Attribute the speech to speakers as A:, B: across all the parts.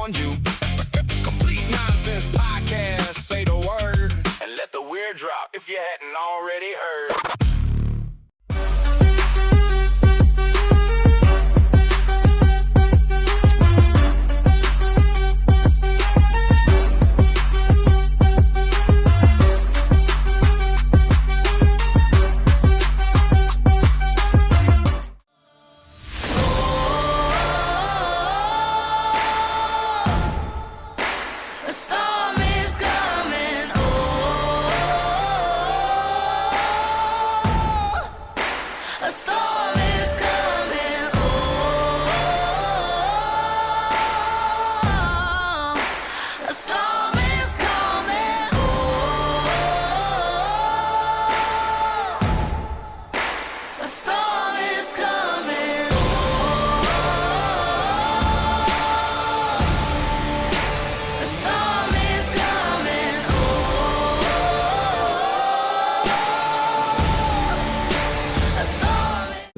A: on you. Complete Nonsense Podcast, say the word, and let the weird drop if you hadn't already heard.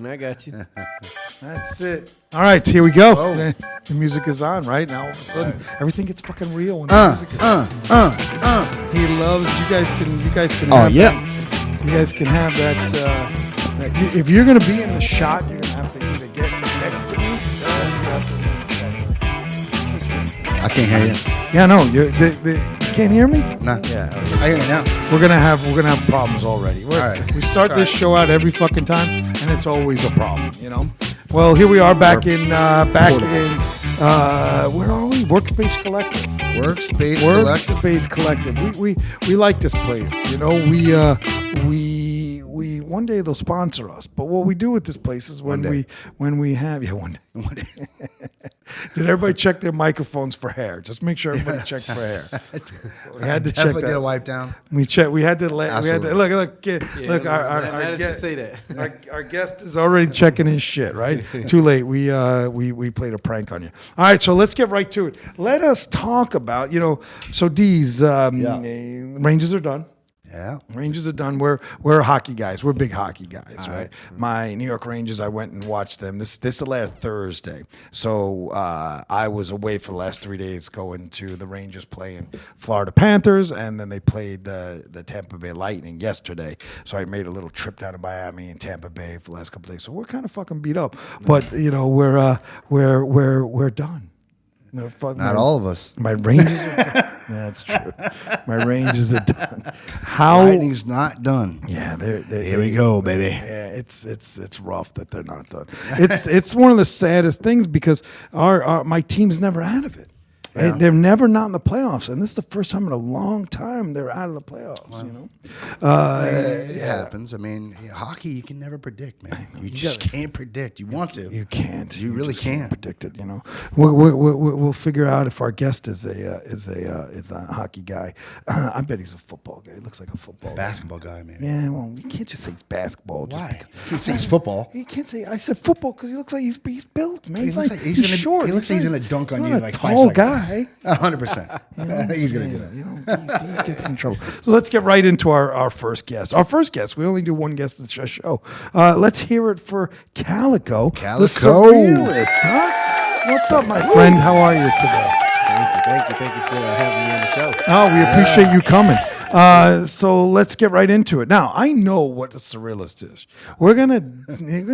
B: I got you.
C: That's it. All right, here we go. The music is on right now. All of a sudden, everything gets fucking real. When the music is He loves you guys. Can.
D: Oh
C: have
D: yeah.
C: That. You guys can have that. If you're gonna be in the shot, you're gonna have to either get next to me.
D: I can't hear you.
C: Yeah, no, you can't hear me.
D: Nah.
C: Yeah,
D: I hear you now.
C: we're gonna have problems already.
D: All right.
C: We start this show out every fucking time, and it's always a problem, you know. Well, here we are back in where are we? Workspace Collective. Workspace Collective. We like this place, you know. We one day they'll sponsor us, but what we do with this place is when we have one day. Did everybody check their microphones for hair? Just make sure everybody checked for hair. We had to check that.
D: Get a wipe down.
C: We checked. We had to look. Our guest.
B: Say that.
C: Our guest is already checking his shit. Right? Too late. We played a prank on you. All right. So let's get right to it. Let us talk about So D's Rangers are done.
D: Yeah.
C: Rangers are done. We're hockey guys. We're big hockey guys, right? My New York Rangers, I went and watched them. This is the last Thursday. So I was away for the last 3 days going to the Rangers playing Florida Panthers, and then they played the Tampa Bay Lightning yesterday. So I made a little trip down to Miami and Tampa Bay for the last couple of days. So we're kind of fucking beat up. But, we're done. No,
D: Not all of us.
C: My Rangers are done. That's true. My Rangers are done.
D: Lightning's not done.
C: Yeah,
D: Here we go, baby.
C: Yeah, it's rough that they're not done. It's one of the saddest things because my team's never out of it. Yeah. They're never not in the playoffs, and this is the first time in a long time they're out of the playoffs. Wow.
D: It happens. I mean, hockey you can never predict, man. You just can't predict. You want to.
C: You can't.
D: You really can't
C: predict it. You know. We'll figure out if our guest is a hockey guy. I bet he's a football guy. He looks like a football
D: basketball guy, man.
C: Yeah. Well, you can't just say he's basketball.
D: Why? You can't say he's football.
C: You can't say. I said football because he looks like he's built, man.
D: He's short. He looks like he's gonna dunk on you like 5 seconds.
C: Tall guy.
D: 100%. He's going to do that.
C: He gets in trouble. So let's get right into our first guest. Our first guest, we only do one guest at the show. Let's hear it for Calico. The Surrealist. Huh? What's up, my friend? How are you today?
B: Thank you for having me on the show.
C: Oh, we appreciate you coming. So let's get right into it. Now, I know what the Surrealist is. We're gonna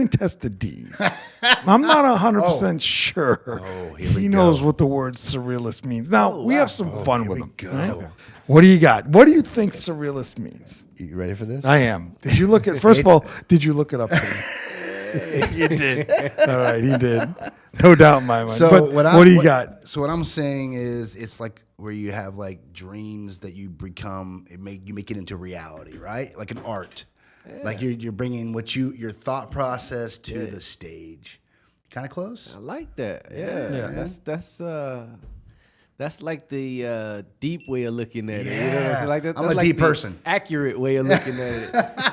C: test the D's. I'm not 100% sure he knows what the word Surrealist means. Now, we have some fun with him. Right? What do you got? What do you think Surrealist means?
D: You ready for this?
C: I am. Did you look at? First of all, did you look it up? You did. All right, he did. No doubt in my mind.
D: So
C: but what do you got?
D: So what I'm saying is, it's like where you have like dreams that you become. You make it into reality, right? Like an art. Yeah. Like you're bringing your thought process to the stage. Kind of close.
B: I like that. Yeah. That's like the deep way of looking at it. You know? So like that's
D: I'm a
B: like
D: deep
B: the
D: person.
B: Accurate way of looking at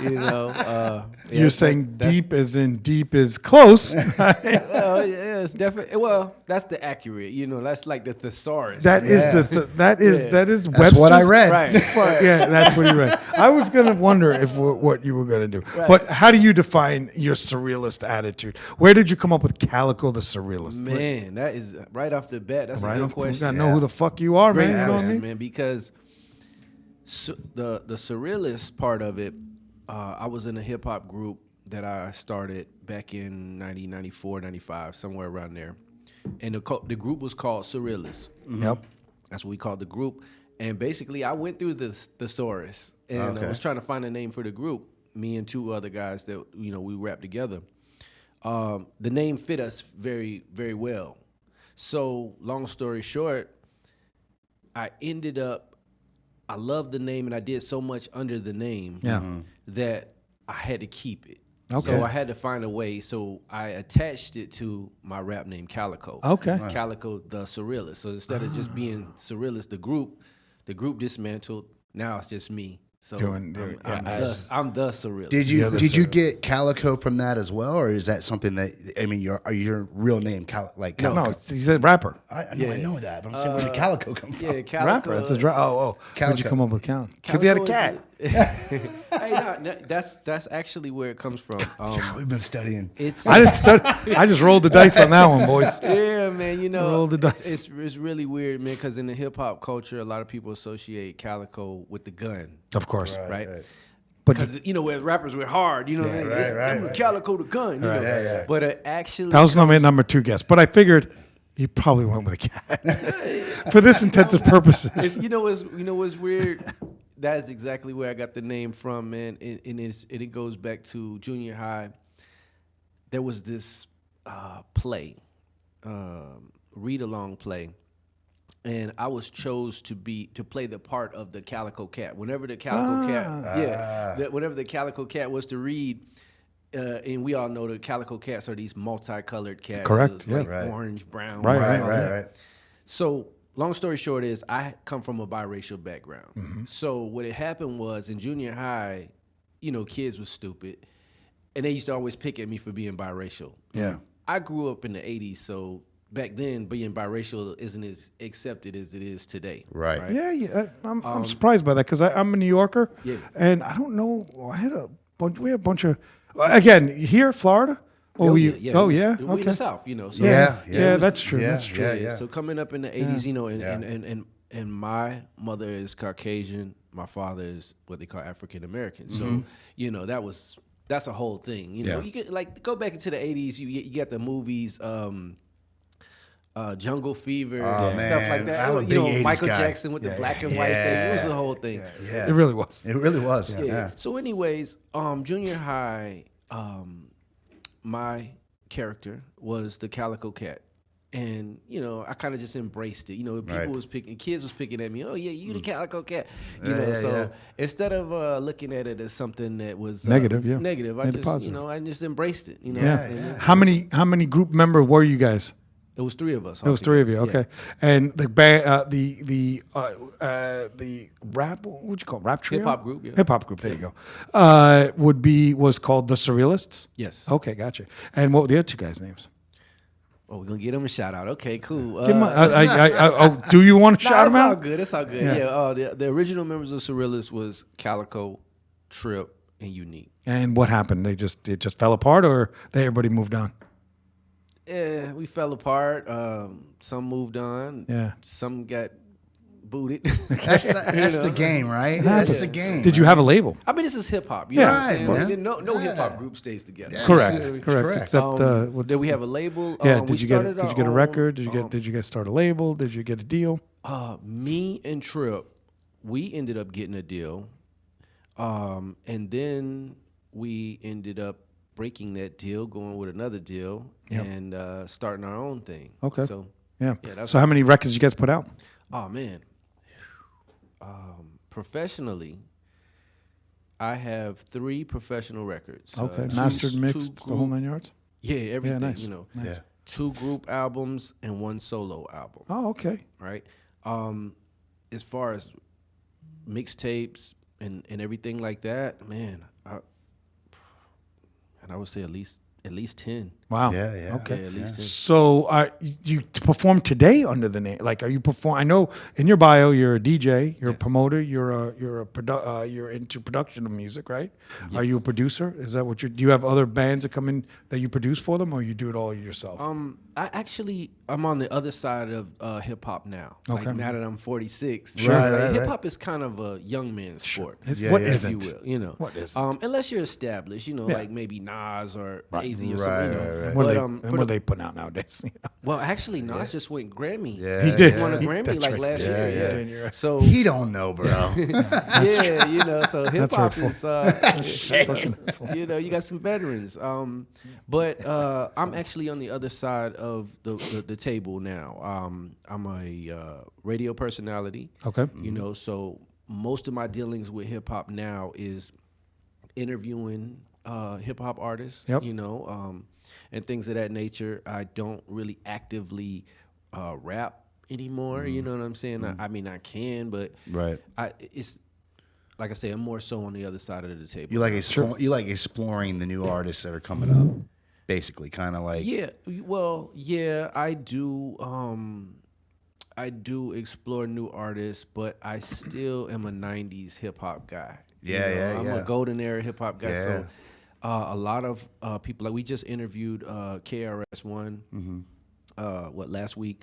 B: it.
C: You're saying deep as in deep is close.
B: Well, yeah, Yeah, it's definitely. Well, that's the accurate. That's like the thesaurus.
C: That is that is
D: That's
C: Webster's.
D: what I read.
B: Right.
C: Yeah, that's what you read. I was gonna wonder if what you were gonna do.
B: Right.
C: But how do you define your surrealist attitude? Where did you come up with Calico the Surrealist?
B: Man, that is right off the bat. That's a good
C: We
B: question.
C: gotta know who the fuck you are,
B: Great
C: man. You know what I
B: question,
C: mean?
B: man. Because the surrealist part of it, I was in a hip hop group that I started back in 94, 95, somewhere around there, and the group was called Surrealist.
C: Yep.
B: That's what we called the group. And basically, I went through the thesaurus and I was trying to find a name for the group. Me and two other guys that we rapped together. The name fit us very, very well. So, long story short, I loved the name and I did so much under the name that I had to keep it.
C: Okay.
B: So I had to find a way. So I attached it to my rap name, Calico.
C: Okay.
B: Calico the Surrealist. So instead of just being Surrealist, the group dismantled. Now it's just me. So I'm the Surrealist.
D: Did you get Calico from that as well, or is that something that your real name Calico?
C: No, he's a rapper.
D: I know that, but I'm saying where did Calico come from?
B: Yeah, Calico.
C: Rapper. That's a Where'd you
D: Calico.
C: come up with Calico? Because he had a cat.
B: That's actually where it comes from.
D: We've been studying.
C: I didn't study. I just rolled the dice on that one, boys.
B: Yeah, man.
C: Roll the dice.
B: It's really weird, man. Because in the hip hop culture, a lot of people associate Calico with the gun,
C: Of course.
B: right?
C: But
B: Because as rappers we're hard, it's Calico the gun,
C: Right.
B: But actually,
C: that was my number 2 guess. But I figured you probably went with a cat for this intensive purposes.
B: what's weird. That's exactly where I got the name from, man. And it goes back to junior high. There was this play, read-along play, and I was chose to play the part of the Calico Cat. Whenever the Calico whenever the Calico Cat was to read, and we all know the Calico Cats are these multicolored cats.
C: Correct.
B: So it's
C: Yeah.
B: like orange, brown.
D: Right.
B: So long story short is I come from a biracial background.
C: Mm-hmm.
B: So what had happened was in junior high, kids were stupid, and they used to always pick at me for being biracial.
C: Yeah.
B: I grew up in the 80s, so back then being biracial isn't as accepted as it is today.
D: Right.
C: Yeah. I'm surprised by that because I'm a New Yorker.
B: Yeah.
C: And I don't know. We had a bunch of again here, Florida. Oh,
B: We
C: yeah.
B: in
C: Okay.
B: the South, So
C: Yeah. That's true.
D: Yeah.
C: That's true.
D: Yeah.
B: So coming up in the 80s, and my mother is Caucasian, my father is what they call African American. So, that's a whole thing. You get go back into the 80s, you get the movies Jungle Fever and stuff like that.
D: I'm a big 80s
B: Michael
D: guy.
B: Jackson with the black and white thing. It was a whole thing.
D: Yeah.
C: It really was.
D: It really was.
B: Yeah. So anyways, junior high, my character was the Calico Cat. And, I kind of just embraced it. Kids was picking at me, oh, yeah, you the Calico Cat. Instead of looking at it as something that was
C: Negative,
B: I just embraced it.
C: Yeah. How many group members were you guys?
B: It was 3 of us.
C: It was 3 of you. Okay.
B: Yeah.
C: And the band, the rap, what'd you call it? Rap trio?
B: Hip-hop group, yeah.
C: Hip hop group. There you go. Was called the Surrealists.
B: Yes.
C: Okay, gotcha. And what were the other 2 guys' names?
B: Oh, we're gonna give them a shout out. Okay, cool.
C: Give 'em do you want to shout them out?
B: It's all good. Yeah. The original members of Surrealist was Calico, Trip, and Unique.
C: And what happened? It just fell apart, or everybody moved on?
B: Yeah, we fell apart. Some moved on.
C: Yeah.
B: Some got booted.
D: That's the game, right? That's the game.
C: Did you have a label?
B: I mean, this is hip hop. You
C: Yeah.
B: know what I'm
D: Right,
B: saying?
D: man.
B: No hip hop group stays together.
D: Yeah.
C: Correct.
D: Correct.
C: Except
B: Did we have a label?
C: Yeah.
B: We
C: Did you get
B: started
C: a
B: our
C: record?
B: own,
C: Did you guys start a label? Did you get a deal?
B: Me and Trip, we ended up getting a deal, and then we ended up breaking that deal, going with another deal, and starting our own thing.
C: Okay.
B: So
C: Yeah.
B: that's
C: So how many records did you guys put out?
B: oh man, professionally, I have 3 professional records.
C: Okay.
B: Two-
C: Mastered,
B: two
C: mixed, the whole
B: group-
C: 9 yards?
B: Yeah, everything.
C: nice.
B: Nice.
D: Yeah.
B: 2 group albums and 1 solo album.
C: Oh, okay.
B: Right. As far as mixtapes and everything like that, man, I would say at at least 10.
C: Wow.
D: Yeah.
C: Okay.
B: Yeah, at least 10.
C: So you perform today under the name? Like, are you perform? I know in your bio you're a DJ, you're a promoter, you're into production of music, right?
B: Yes.
C: Are you a producer? Is that what you do? You have other bands that come in that you produce for them, or you do it all yourself?
B: I'm on the other side of hip hop now.
C: Okay.
B: Like now that I'm 46,
D: Right.
B: hip hop is kind of a young man's sport.
C: What
B: if
C: isn't?
B: you will, you know.
C: What isn't?
B: Unless you're established, you know, like maybe Nas or AZ or something.
D: Right,
B: You know.
D: right, right.
C: What are they putting out nowadays?
B: Well, actually, Nas just went Grammy.
D: Yeah,
C: He did.
B: He won a
C: He-
B: Grammy
C: that's
B: like
C: right.
B: last
C: Yeah,
B: year.
C: yeah.
B: Yeah.
C: You're right.
B: So
D: He don't know, bro.
B: yeah, you know, so hip hop
C: hurtful.
B: is you know, you got some veterans. But I'm actually on the other side of the table now. I'm a radio personality.
C: Okay.
B: You know, so most of my dealings with hip hop now is interviewing hip hop artists.
C: Yep.
B: You know, and things of that nature. I don't really actively rap anymore. You know what I'm saying? I mean, I can, but
D: Right.
B: it's like I say, I'm more so on the other side of the table.
D: You like exploring the new artists that are coming up, basically, kind of like.
B: Yeah, well, yeah, I do. I do explore new artists, but I still am a '90s hip hop guy.
D: Yeah,
B: I'm a golden era hip hop guy.
D: Yeah.
B: So a lot of people, like we just interviewed KRS-One, last week.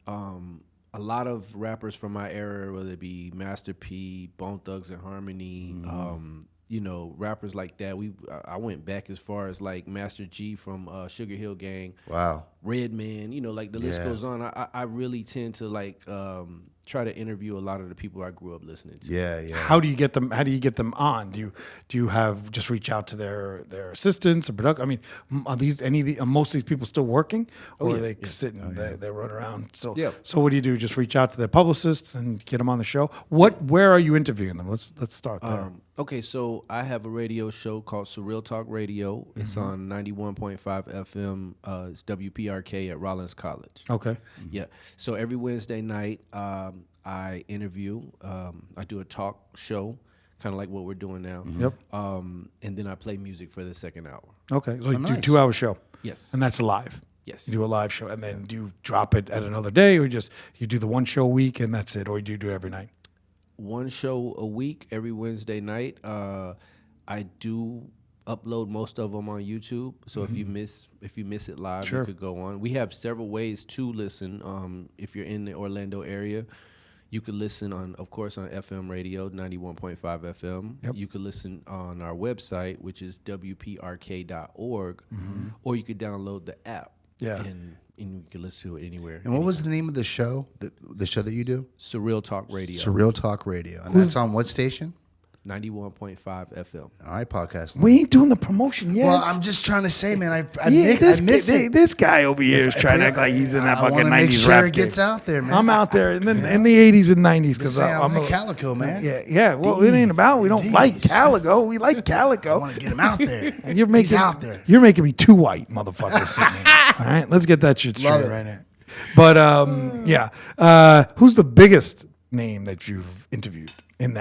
B: A lot of rappers from my era, whether it be Master P, Bone Thugs and Harmony, you know, rappers like that. I went back as far as like Master G from Sugar Hill Gang.
D: Wow.
B: Redman, you know, like the list
D: Yeah.
B: goes on. I really tend to like try to interview a lot of the people I grew up listening to.
D: Yeah.
C: How do you get them? How do you get them on? Do you have just reach out to their assistants or production? I mean, are these most of these people still working, or
B: yeah,
C: are they
B: yeah.
C: sitting? They run around. So
B: Yeah.
C: So what do you do? Just reach out to their publicists and get them on the show. Where are you interviewing them? Let's start there.
B: Okay, so I have a radio show called Surreal Talk Radio. It's on 91.5 FM. It's WPRK at Rollins College.
C: Okay.
B: Yeah. So every Wednesday night, I interview. I do a talk show, kind of like what we're doing now.
C: Yep.
B: And then I play music for the second hour.
C: Okay. Like do
D: nice.
C: 2-hour show.
B: Yes.
C: And that's live.
B: Yes.
C: You do a live show, and then do you drop it at another day, or you do the one show a week and that's it, or do you do it every night?
B: One show a week every Wednesday night. I do upload most of them on YouTube. So if you miss it live,
C: Sure.
B: you could go on. We have several ways to listen. If you're in the Orlando area, you could listen on FM radio 91.5 FM.
C: Yep.
B: You could listen on our website, which is wprk.org, or you could download the app.
C: Yeah.
B: And you can listen to it anywhere.
D: And what was the name of the show? The show that you do?
B: Surreal Talk Radio.
D: Surreal Talk Radio. And that's on what station?
B: 91.5 FM.
D: All right, podcast.
C: We ain't doing the promotion yet.
D: Well, I'm just trying to say, man, I
C: this
D: miss it.
C: this guy over here is trying to act like he's in that
D: I
C: fucking
D: wanna
C: 90s
D: make sure
C: rap
D: it gets
C: game.
D: out there, man.
C: I'm out there in the 80s and 90s because
D: I'm
C: I'm
D: a Calico, man.
C: Yeah. Well, it ain't about we don't like Calico. We like
D: I
C: Calico.
D: want to get him out there.
C: And you're
D: He's
C: making
D: out there.
C: You're making me too white, motherfucker. Sydney. All right, let's get that shit
D: Love
C: straight
D: it.
C: right now. But yeah, who's the biggest name that you've interviewed in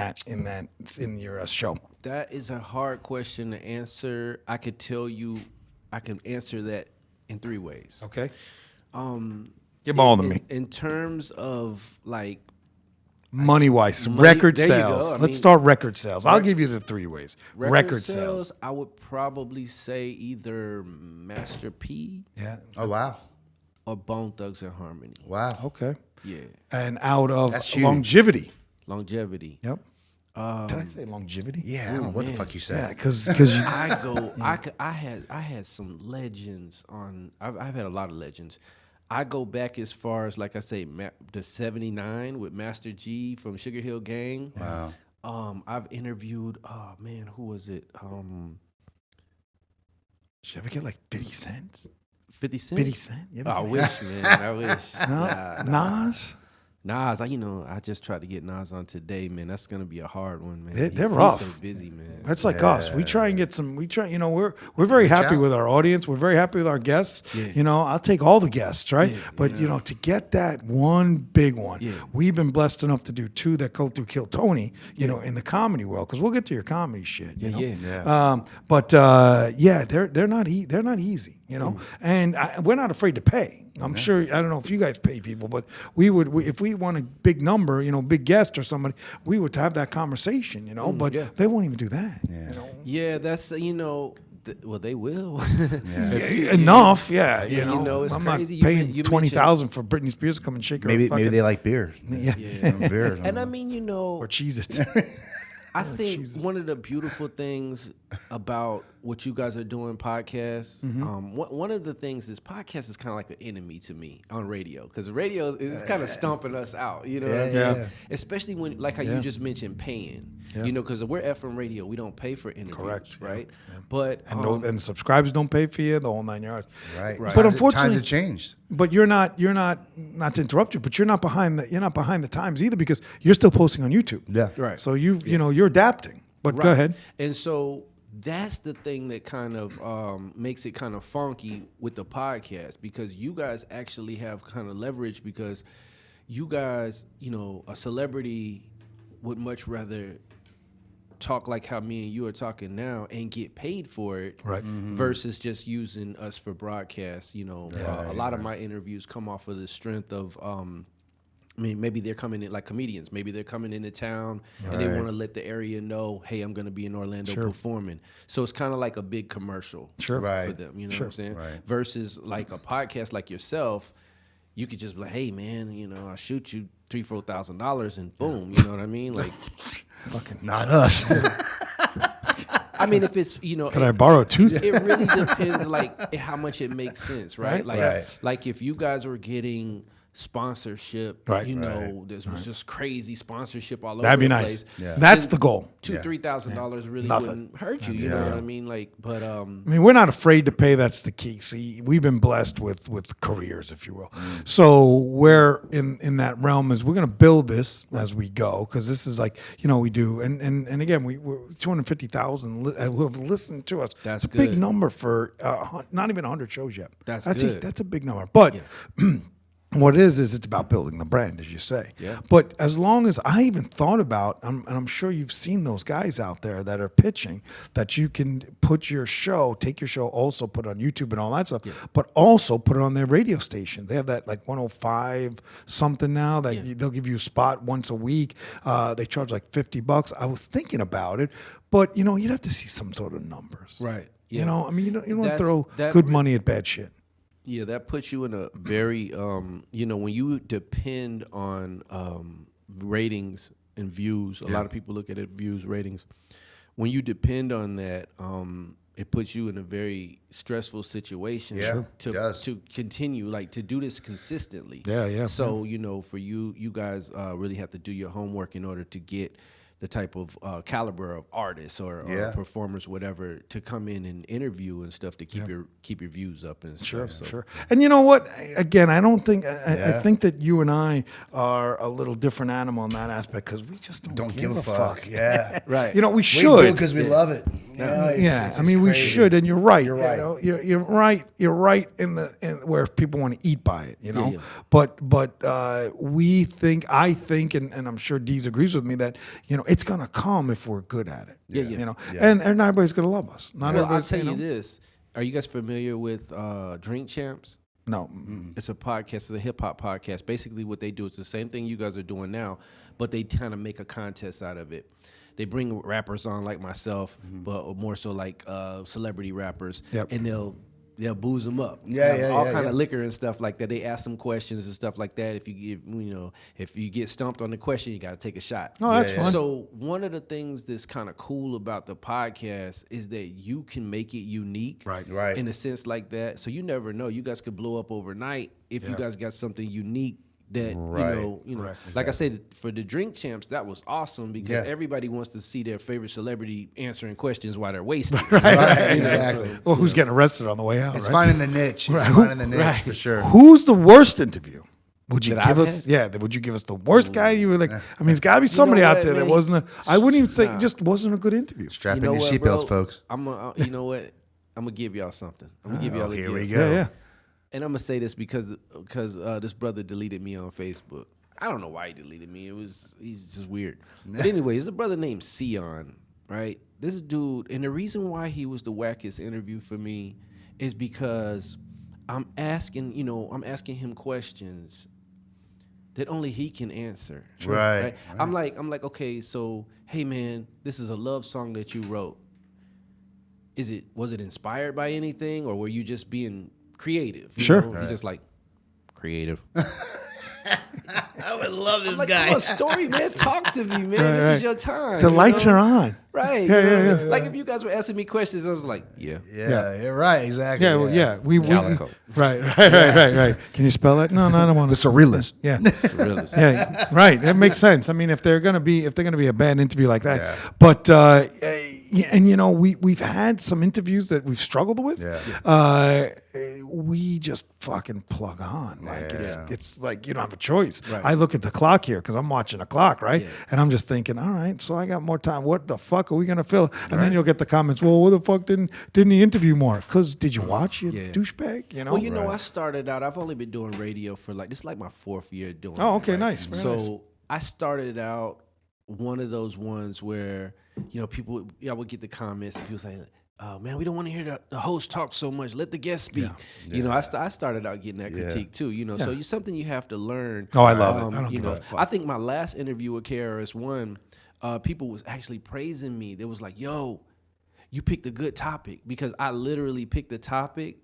C: your show?
B: That is a hard question to answer. I could tell you, I can answer that in 3 ways.
C: Okay. Give them all to me.
B: In terms of like
C: Money wise,
B: Money-
C: record
B: there you go.
C: sales.
B: I
C: Let's
B: mean,
C: start record sales. I'll give you the 3 ways. Record
B: sales,
C: sales.
B: I would probably say either Master P
C: Yeah.
D: Oh, wow.
B: or Bone Thugs and Harmony.
D: Wow.
C: Okay.
B: Yeah,
C: And out of
D: That's huge.
C: longevity.
B: longevity.
C: Yep. Did I say longevity?
D: Yeah, I don't know what the
B: man.
D: fuck you
C: Yeah,
D: said.
C: because
B: I had some legends on. I've had a lot of legends. I go back as far as like I say, the '79 with Master G from Sugar Hill Gang.
D: Wow.
B: I've interviewed. Oh man, who was it?
C: did you ever get like 50 cents?
B: 50 Cent.
C: 50 Cent? You ever
B: I
C: get-
B: wish, man. I wish.
C: No? Nas?
B: Nas, I just tried to get Nas on today, man. That's gonna be a hard one, man.
C: They're rough.
B: He's so busy, man.
C: That's like us. We try and get some. We're very happy with our audience. We're very happy with our guests.
B: Yeah.
C: I'll take all the guests, right?
B: Yeah,
C: but to get that one big one,
B: Yeah.
C: we've been blessed enough to do 2 that go through Kill Tony, in the comedy world, because we'll get to your comedy shit. You know? They're not easy. And we're not afraid to pay. I'm sure. I don't know if you guys pay people, but we would. If we want a big number, big guest or somebody, we would have that conversation. But they won't even do that.
B: Yeah, that's well, they will.
C: Enough, yeah.
B: It's
C: I'm
B: crazy.
C: not paying $20,000 for Britney Spears to come and shake her.
D: Maybe
C: fucking,
D: they like beer.
C: Yeah.
D: Beer.
B: And I mean,
C: or Cheez-Its.
B: I think one of the beautiful things about what you guys are doing, podcasts, one of the things is podcast is kind of like an enemy to me on radio, because radio is kind of stomping us out, what I mean?
C: Yeah.
B: Especially when, like how you just mentioned paying, because we're FM radio, we don't pay for interviews,
C: Correct.
B: right?
C: Yeah.
B: But
C: And subscribers don't pay for you, the whole 9 yards.
D: Right.
C: But unfortunately,
D: times have changed.
C: But you're not to interrupt you, but you're not behind the times either, because you're still posting on YouTube.
D: Yeah.
B: Right.
C: So you're adapting. But go ahead.
B: And so that's the thing that kind of makes it kind of funky with the podcast, because you guys actually have kind of leverage, because you guys, a celebrity would much rather talk like how me and you are talking now and get paid for it,
C: right?
B: Versus just using us for broadcast. A lot of my interviews come off of the strength of maybe they're coming in like comedians. Maybe they're coming into town and they want to let the area know, hey, I'm going to be in Orlando performing. So it's kind of like a big commercial for them. You know what I'm saying? Right. Versus like a podcast like yourself, you could just be like, hey, man, I'll shoot you $3,000-$4,000 and boom. You know what I mean? Like,
C: fucking
D: not us.
B: I mean, if it's,
C: Can I borrow a tooth?
B: It really depends, like, how much it makes sense, right? Like if you guys were getting sponsorship, this was just crazy sponsorship all over
C: That'd be
B: the
C: nice.
B: place.
C: Yeah. That's the goal.
B: $2,000-$3,000 really wouldn't hurt you. You know what I mean? Like, but
C: I mean, we're not afraid to pay. That's the key. See, we've been blessed with careers, if you will. So we're in that realm as we're going to build this as we go, because this is like we do. And again, we're 250,000 who have listened to us.
B: That's
C: a
B: good.
C: big number for not even 100 shows yet.
B: That's
C: good.
B: good.
C: That's a big number, but. What it is it's about building the brand, as you say.
B: Yeah.
C: But as long as I even thought about, and I'm sure you've seen those guys out there that are pitching, that you can put your show, take your show, also put it on YouTube and all that stuff, but also put it on their radio station. They have that like 105 something now that they'll give you a spot once a week. They charge like $50. I was thinking about it, but you'd have to see some sort of numbers.
B: right. Yeah.
C: I mean, you don't throw good money at bad shit.
B: Yeah, that puts you in a very, when you depend on ratings and views, a lot of people look at it, views, ratings. When you depend on that, it puts you in a very stressful situation to continue, like to do this consistently.
C: Yeah.
B: So, for you guys really have to do your homework in order to get the type of caliber of artists or performers, whatever, to come in and interview and stuff to keep your views up and stuff.
C: Sure. And you know what? Again, I don't think I think that you and I are a little different animal in that aspect, because we just don't give a fuck.
D: Yeah,
B: right.
C: We should
D: because we love it.
C: I mean, we should, and you're right. You're right. You're right. You're right in where people want to eat by it. But we think, I think, and I'm sure Deez agrees with me that it's gonna come if we're good at it. And everybody's gonna love us.
B: I'll tell you this: are you guys familiar with Drink Champs?
C: No.
B: It's a podcast. It's a hip hop podcast. Basically, what they do is the same thing you guys are doing now, but they kind of make a contest out of it. They bring rappers on like myself, but more so like celebrity rappers, and they'll booze them up. All kind of liquor and stuff like that. They ask them questions and stuff like that. If you get stumped on the question, you got to take a shot.
C: Oh, that's fun.
B: So one of the things that's kind of cool about the podcast is that you can make it unique,
C: right,
B: in a sense like that. So you never know. You guys could blow up overnight if you guys got something unique. That like I said, for the Drink Champs, that was awesome because everybody wants to see their favorite celebrity answering questions while they're wasted.
D: Exactly.
C: Or who's getting arrested on the way out?
D: It's finding the niche. It's finding the niche for sure.
C: Who's the worst interview? Would you
B: that
C: give
B: I've
C: us?
B: had?
C: Yeah. Would you give us the worst guy? You were like, I mean, there's got to be somebody
B: know
C: out
B: what,
C: there that
B: man?
C: wasn't. I wouldn't even say it just wasn't a good interview.
D: Strap
B: You
D: in
B: know
D: your
B: what,
D: seatbelts,
B: bro?
D: folks.
B: You know what? I'm gonna give y'all something. I'm gonna give y'all a
D: Here
B: gift.
D: we go.
C: Yeah.
B: And I'm gonna say this because this brother deleted me on Facebook. I don't know why he deleted me. He's just weird. But anyway, there's a brother named Sion, right? This dude, and the reason why he was the wackest interview for me is because I'm asking him questions that only he can answer.
D: Right.
B: I'm like, okay, so hey man, this is a love song that you wrote. Was it inspired by anything, or were you just being creative? You
C: Sure.
B: know? He's just like creative.
D: I would love this
B: I'm like, come on, story, man. Talk to me, man. This is your time.
C: The
B: you
C: lights
B: know?
C: are on.
B: Right.
C: Yeah.
B: Like if you guys were asking me questions, I was like, yeah.
D: Yeah, right, exactly.
C: Yeah, well, yeah. We
B: Calico.
C: Right. Can you spell it? No, I don't want to.
D: The Surrealist.
C: Yeah.
B: Surrealist.
C: Yeah, right. That makes sense. I mean, if they're gonna be a bad interview like that,
D: Yeah.
C: but and you know, we've had some interviews that we've struggled with.
D: Yeah.
C: We just fucking plug on. Like
D: Yeah.
C: it's like you don't have a choice.
B: Right.
C: I look at the clock here because I'm watching the clock, right?
B: Yeah.
C: And I'm just thinking, all right, so I got more time. What the fuck are we gonna fill? And then you'll get the comments. Well, what the fuck didn't he interview more? Because did you watch, you douchebag? You know.
B: Well, you know, I started out. I've only been doing radio for this is like my 4th year doing.
C: Oh,
B: it,
C: okay,
B: right?
C: nice. Very
B: So
C: nice.
B: I started out one of those ones where people. I would get the comments and people say, "Oh man, we don't want to hear the host talk so much. Let the guest speak." You know, I started out getting that critique too. You know, so it's something you have to learn.
C: Oh, I love it. I don't
B: you
C: give
B: know,
C: a fuck.
B: I think my last interview with KRS-One, people was actually praising me. They was like, "Yo, you picked a good topic," because I literally picked the topic,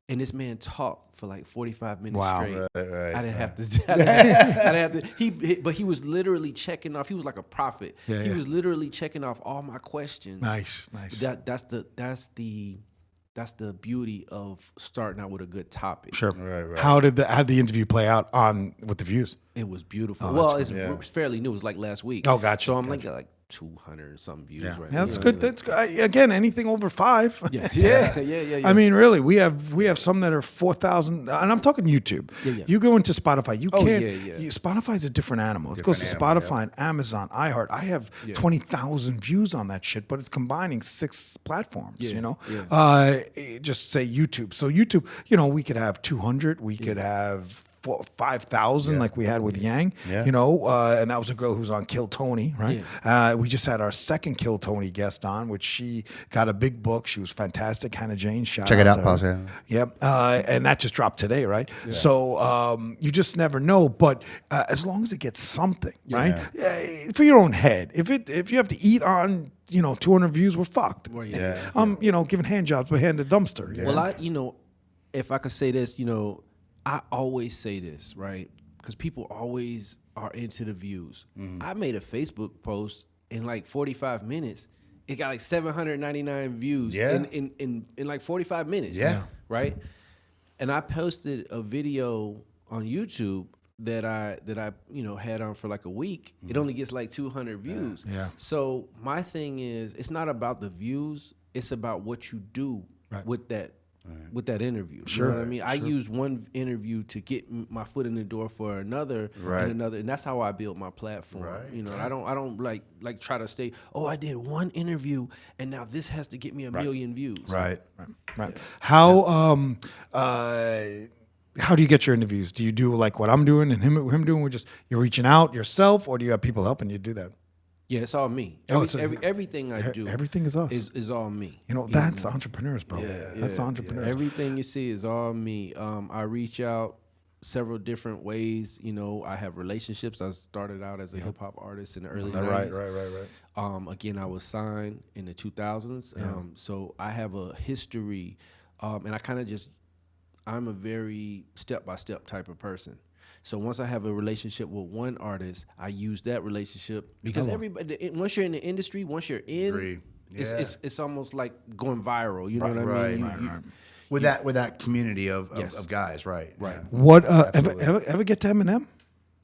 B: and this man talked for like 45 minutes
C: Wow.
B: straight.
D: Right.
B: I didn't have to. I didn't have to. But he was literally checking off. He was like a prophet.
C: Yeah,
B: he
C: yeah.
B: was literally checking off all my questions.
C: Nice.
B: That's the beauty of starting out with a good topic.
C: Sure.
D: Right.
C: How did the interview play out with the views?
B: It was beautiful.
C: Oh,
B: Well, it's fairly new. It was like last week.
C: Oh, gotcha,
B: So I'm
C: gotcha.
B: like 200 and something views right
C: Yeah,
B: now.
C: that's good. That's good. Again, anything over 5.
B: Yeah.
C: I mean, really, we have some that are 4,000, and I'm talking YouTube.
B: Yeah.
C: You go into Spotify, you
B: Oh,
C: can't.
B: yeah.
C: Spotify's a different animal. It goes to Spotify and Amazon, iHeart. I have 20,000 views on that shit, but it's combining 6 platforms.
B: Yeah,
C: You know,
B: yeah.
C: just say YouTube. So YouTube, we could have 200. We could have 5,000 like we had with Yang,
D: Yeah.
C: and that was a girl who's on Kill Tony, right? We just had our second Kill Tony guest on, which she got a big book. She was fantastic, Hannah Jane. Check
D: it out,
C: to
D: pause
C: her.
D: it.
C: Yep, and that just dropped today, right? So you just never know, but as long as it gets something, right? For your own head. If you have to eat on 200 views, we're fucked. Giving hand jobs behind the dumpster. you know?
B: Well, if I could say this, I always say this, right? Because people always are into the views. I made a Facebook post in like 45 minutes. It got like 799 views in like 45 minutes.
D: Yeah.
B: Right? And I posted a video on YouTube that I had on for like a week. It only gets like 200 views.
C: Yeah.
B: So my thing is, it's not about the views. It's about what you do with that. With that interview, you know what I mean? I use one interview to get my foot in the door for another, and that's how I build my platform. I don't like try to say, oh, I did one interview and now this has to get me a million views.
C: Right. How do you get your interviews? Do you do like what I'm doing and him doing? You're reaching out yourself, or do you have people helping you do that?
B: Yeah, it's all me. Everything I do,
C: everything is us.
B: Is all me.
C: That's entrepreneurs, bro. That's entrepreneurs.
B: Everything you see is all me. I reach out several different ways. I have relationships. I started out as a hip hop artist in the early 90s.
C: Right.
B: Again, I was signed in the 2000s. So I have a history, and I'm a very step-by-step type of person. So once I have a relationship with one artist, I use that relationship because everybody. Once you're in the industry, once you're in, it's almost like going viral. You know what I mean?
D: With that community of guys, right?
C: What ever get to Eminem?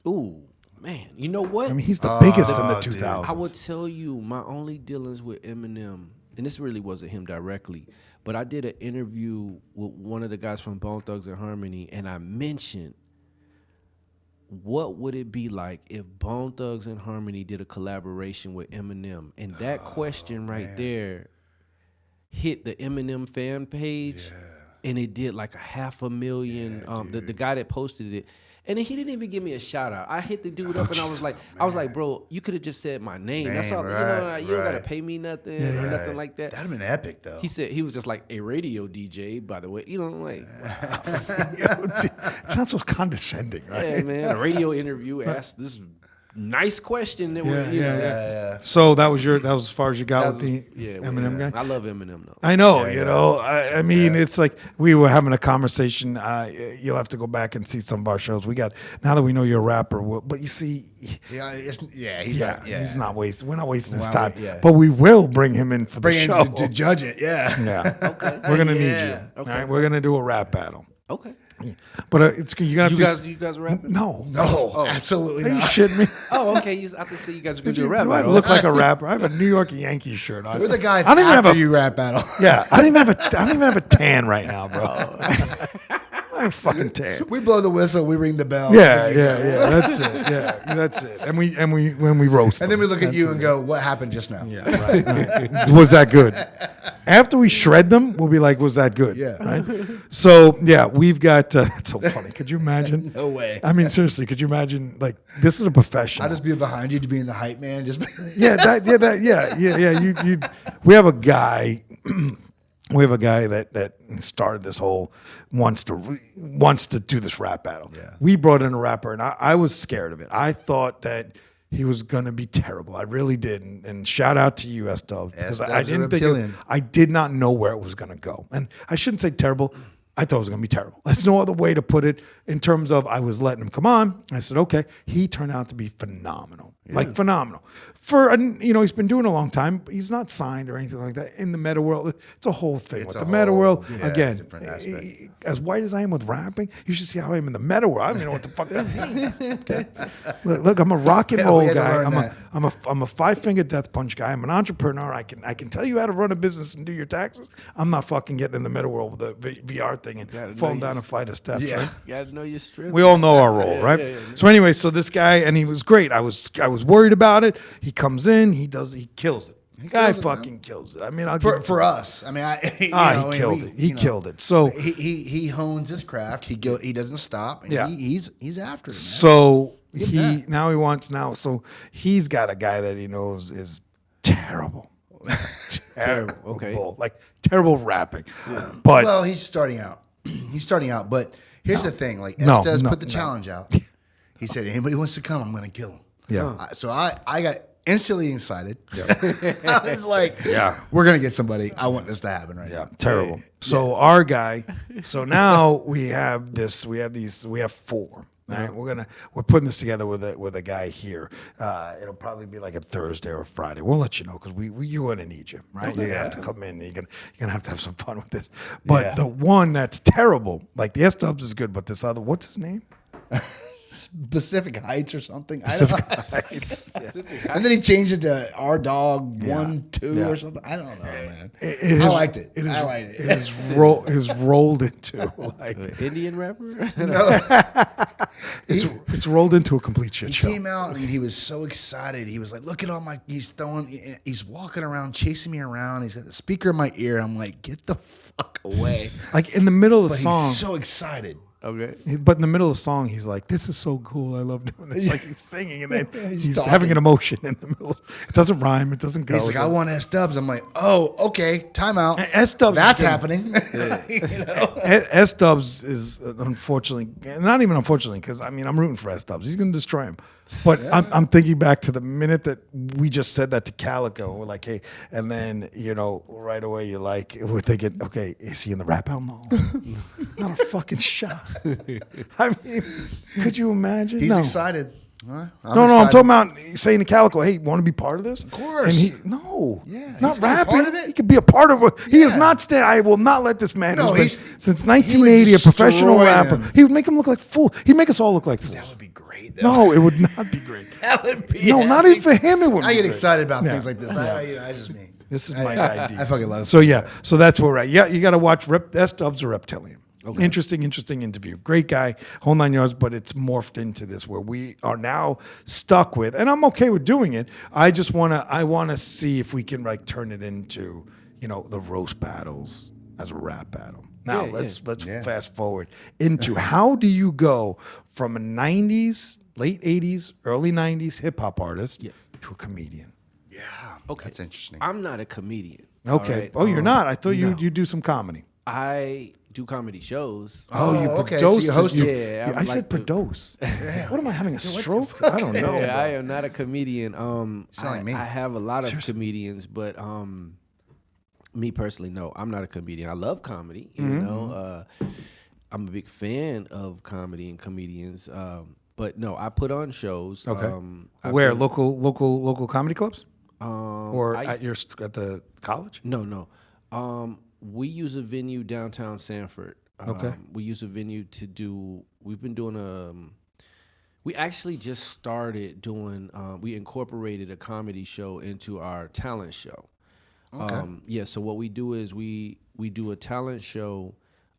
B: Ooh, man, you know what?
C: I mean, he's the biggest in the 2000s.
B: I will tell you, my only dealings with Eminem, and this really wasn't him directly, but I did an interview with one of the guys from Bone Thugs and Harmony, and I mentioned what would it be like if Bone Thugs and Harmony did a collaboration with Eminem? And that question right there hit the Eminem fan page, and it did like 500,000. The guy that posted it, and then he didn't even give me a shout out. I hit the dude up, and I was like, bro, you could have just said my name. That's all. You don't gotta pay me nothing or nothing like that.
D: That'd have been epic, though.
B: He said he was just like a radio DJ, by the way. Like,
C: it sounds so condescending, right?
B: yeah, man. A radio interview asked this nice question that
C: So that was as far as you got with the Eminem guy.
B: I love Eminem though.
C: I know, I mean, it's like we were having a conversation. You'll have to go back and see some of our shows. Now that we know you're a rapper, but you see, he's not wasting. We're not wasting his time, but we will bring him in for the show
D: to judge it. Yeah.
C: Okay. We're gonna need you. Okay. All right, we're gonna do a rap battle.
B: Okay.
C: Yeah. But you're gonna have
B: you guys rapping?
C: No,
D: absolutely
C: Are you
D: not.
C: shitting me?
B: Oh, okay. I think you guys are gonna do a rap
C: Do I
B: battle.
C: look like a rapper? I have a New York Yankees shirt on.
D: We're the guys
C: I don't even
D: after
C: have a
D: you rap battle.
C: Yeah, I don't even have a tan right now, bro. I'm fucking tan.
D: We blow the whistle, we ring the bell.
C: Yeah. That's it. Yeah, that's it. And we when we roast.
D: And then we look at
C: that's
D: you
C: it.
D: and go, "What happened just now?"
C: Yeah, right. Was that good? After we shred them, we'll be like, "Was that good?"
D: Yeah.
C: Right. So yeah, we've got. That's so funny. Could you imagine?
D: No way.
C: I mean, seriously, could you imagine? Like, this is a professional.
D: I'll just be behind you to being the hype man. Just
C: We have a guy. We have a guy that started this whole wants to do this rap battle.
D: Yeah.
C: We brought in a rapper, and I was scared of it. I thought that he was going to be terrible. I really did. And shout out to you, S-Dub, because I didn't think I did not know where it was going to go. And I shouldn't say terrible. I thought it was going to be terrible. There's no other way to put it in terms of I was letting him come on. I said, okay. He turned out to be phenomenal. Like phenomenal. He's been doing it a long time. He's not signed or anything like that. In the meta world, it's a whole thing. With the meta world, again, as white as I am with rapping, you should see how I am in the meta world. I don't even know what the fuck that means. Okay? Look, I'm a rock and roll guy. I'm a 5-finger death punch guy. I'm an entrepreneur. I can tell you how to run a business and do your taxes. I'm not fucking getting in the meta world with a VR thing and falling down a flight of steps.
D: Yeah.
C: Right?
B: You gotta know your strip.
C: We all know our role, right?
B: Yeah.
C: So anyway, this guy, and he was great. I was worried about it. He comes in, he kills it. Guy fucking kills it. I mean,
D: for us. I mean,
C: he killed it. He killed it. So
D: he hones his craft. He doesn't stop. And he's after it. Man.
C: So so he's got a guy that he knows is terrible.
B: Terrible. Okay.
C: Like terrible rapping. Yeah. But
D: he's starting out. But here's the thing: like Estes put the challenge out. He said, "Anybody wants to come, I'm going to kill him."
C: Yeah.
D: So I got instantly excited. Yeah. I was like, we're going to get somebody. I want this to happen right now.
C: Terrible. Hey. So our guy. So now we have 4. Right? We're putting this together with a guy here. It'll probably be like a Thursday or a Friday. We'll let you know because you're gonna need you, right? You're gonna have to come in. You're gonna have to have some fun with this. But the one that's terrible, like the S-Dubs is good, but this other, what's his name?
D: Pacific Heights or something. Pacific Heights. And then he changed it to Our Dog 1, 2 or something. I don't know, man. I liked it. I liked it.
C: It is rolled into like
B: Indian rapper.
D: No.
C: It's rolled into a complete shit show.
D: He came out and he was so excited. He was like, "Look at all my." He's walking around, chasing me around. He's got the speaker in my ear. I'm like, "Get the fuck away!"
C: Like in the middle of the song,
D: he's so excited.
B: Okay.
C: But in the middle of the song, he's like, "This is so cool. I love doing this." Like he's singing and then he's having an emotion in the middle. It doesn't rhyme. It doesn't go.
D: He's like, "I want S-Dubs." I'm like, "Oh, okay. Time out.
C: S-Dubs.
D: That's happening."
C: S-Dubs is unfortunately, not even unfortunately, because I mean, I'm rooting for S-Dubs. He's going to destroy him. But I'm thinking back to the minute that we just said that to Calico. We're like, hey, and then, right away we're thinking, okay, is he in the rap album? No. Not a fucking shot. I mean, could you imagine?
D: He's excited. Right.
C: No, I'm talking about saying to Calico, hey, want to be part of this?
D: Of course.
C: And not rapping.
D: Part of it.
C: He could be a part of it. He is not I will not let this man who's been since 1980 a professional rapper. He would make him look like fool. He'd make us all look like fools.
D: That would be great, though.
C: No, it would not be great.
D: That would be
C: not even for him. It would.
D: I get excited about things like this. That's just me.
C: This is my idea.
D: I fucking love it.
C: So that's where we're at. Yeah, you got to watch S-Dubs or Reptilian.
B: Okay.
C: Interesting interview. Great guy, whole 9 yards, but it's morphed into this where we are now stuck with, and I'm okay with doing it. I want to see if we can like turn it into, the roast battles as a rap battle. Now let's fast forward into how do you go from a 90s, late 80s, early 90s hip hop artist to a comedian?
D: Yeah.
B: Okay.
D: That's interesting.
B: I'm not a comedian.
C: Okay.
B: All right?
C: Oh, you're not. I thought
B: no.
C: you do some comedy.
B: I do comedy shows.
C: Oh, you
D: okay.
C: produce.
D: So you host
B: Yeah,
C: I said produce. What am I having a stroke? I don't know.
B: Yeah, I am not a comedian.
D: Sound like me.
B: I have a lot of comedians, but me personally, no, I'm not a comedian. I love comedy. You know, I'm a big fan of comedy and comedians. But no, I put on shows.
C: Okay. Where local comedy clubs? Or at the college?
B: No. We use a venue downtown Sanford.
C: Okay.
B: We use a venue to do. We've been doing we actually just started doing. We incorporated a comedy show into our talent show.
D: Okay.
B: So what we do is we do a talent show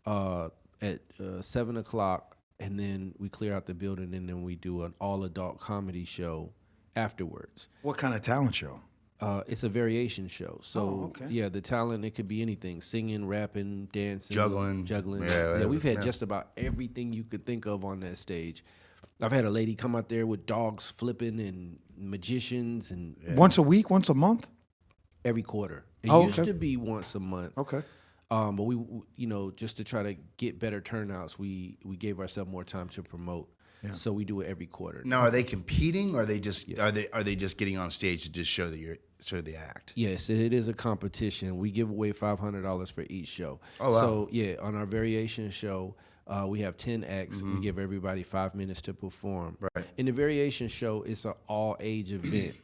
B: at 7:00, and then we clear out the building, and then we do an all-adult comedy show afterwards.
C: What kind of talent show?
B: It's a variation show. So the talent, it could be anything: singing, rapping, dancing,
D: Juggling.
B: Yeah, we've had just about everything you could think of on that stage. I've had a lady come out there with dogs flipping and magicians and
C: Once a week, once a month?
B: every quarter. It
C: Oh,
B: used
C: okay.
B: to be once a month.
C: Okay.
B: But we, just to try to get better turnouts, we gave ourselves more time to promote. Yeah. So we do it every quarter.
D: Now, are they competing, or are they just are they just getting on stage to just show the act?
B: Yes, it is a competition. We give away $500 for each show.
D: Oh, wow.
B: So on our variation show, we have 10 acts. We give everybody 5 minutes to perform.
D: Right.
B: In the variation show, it's an all-age event.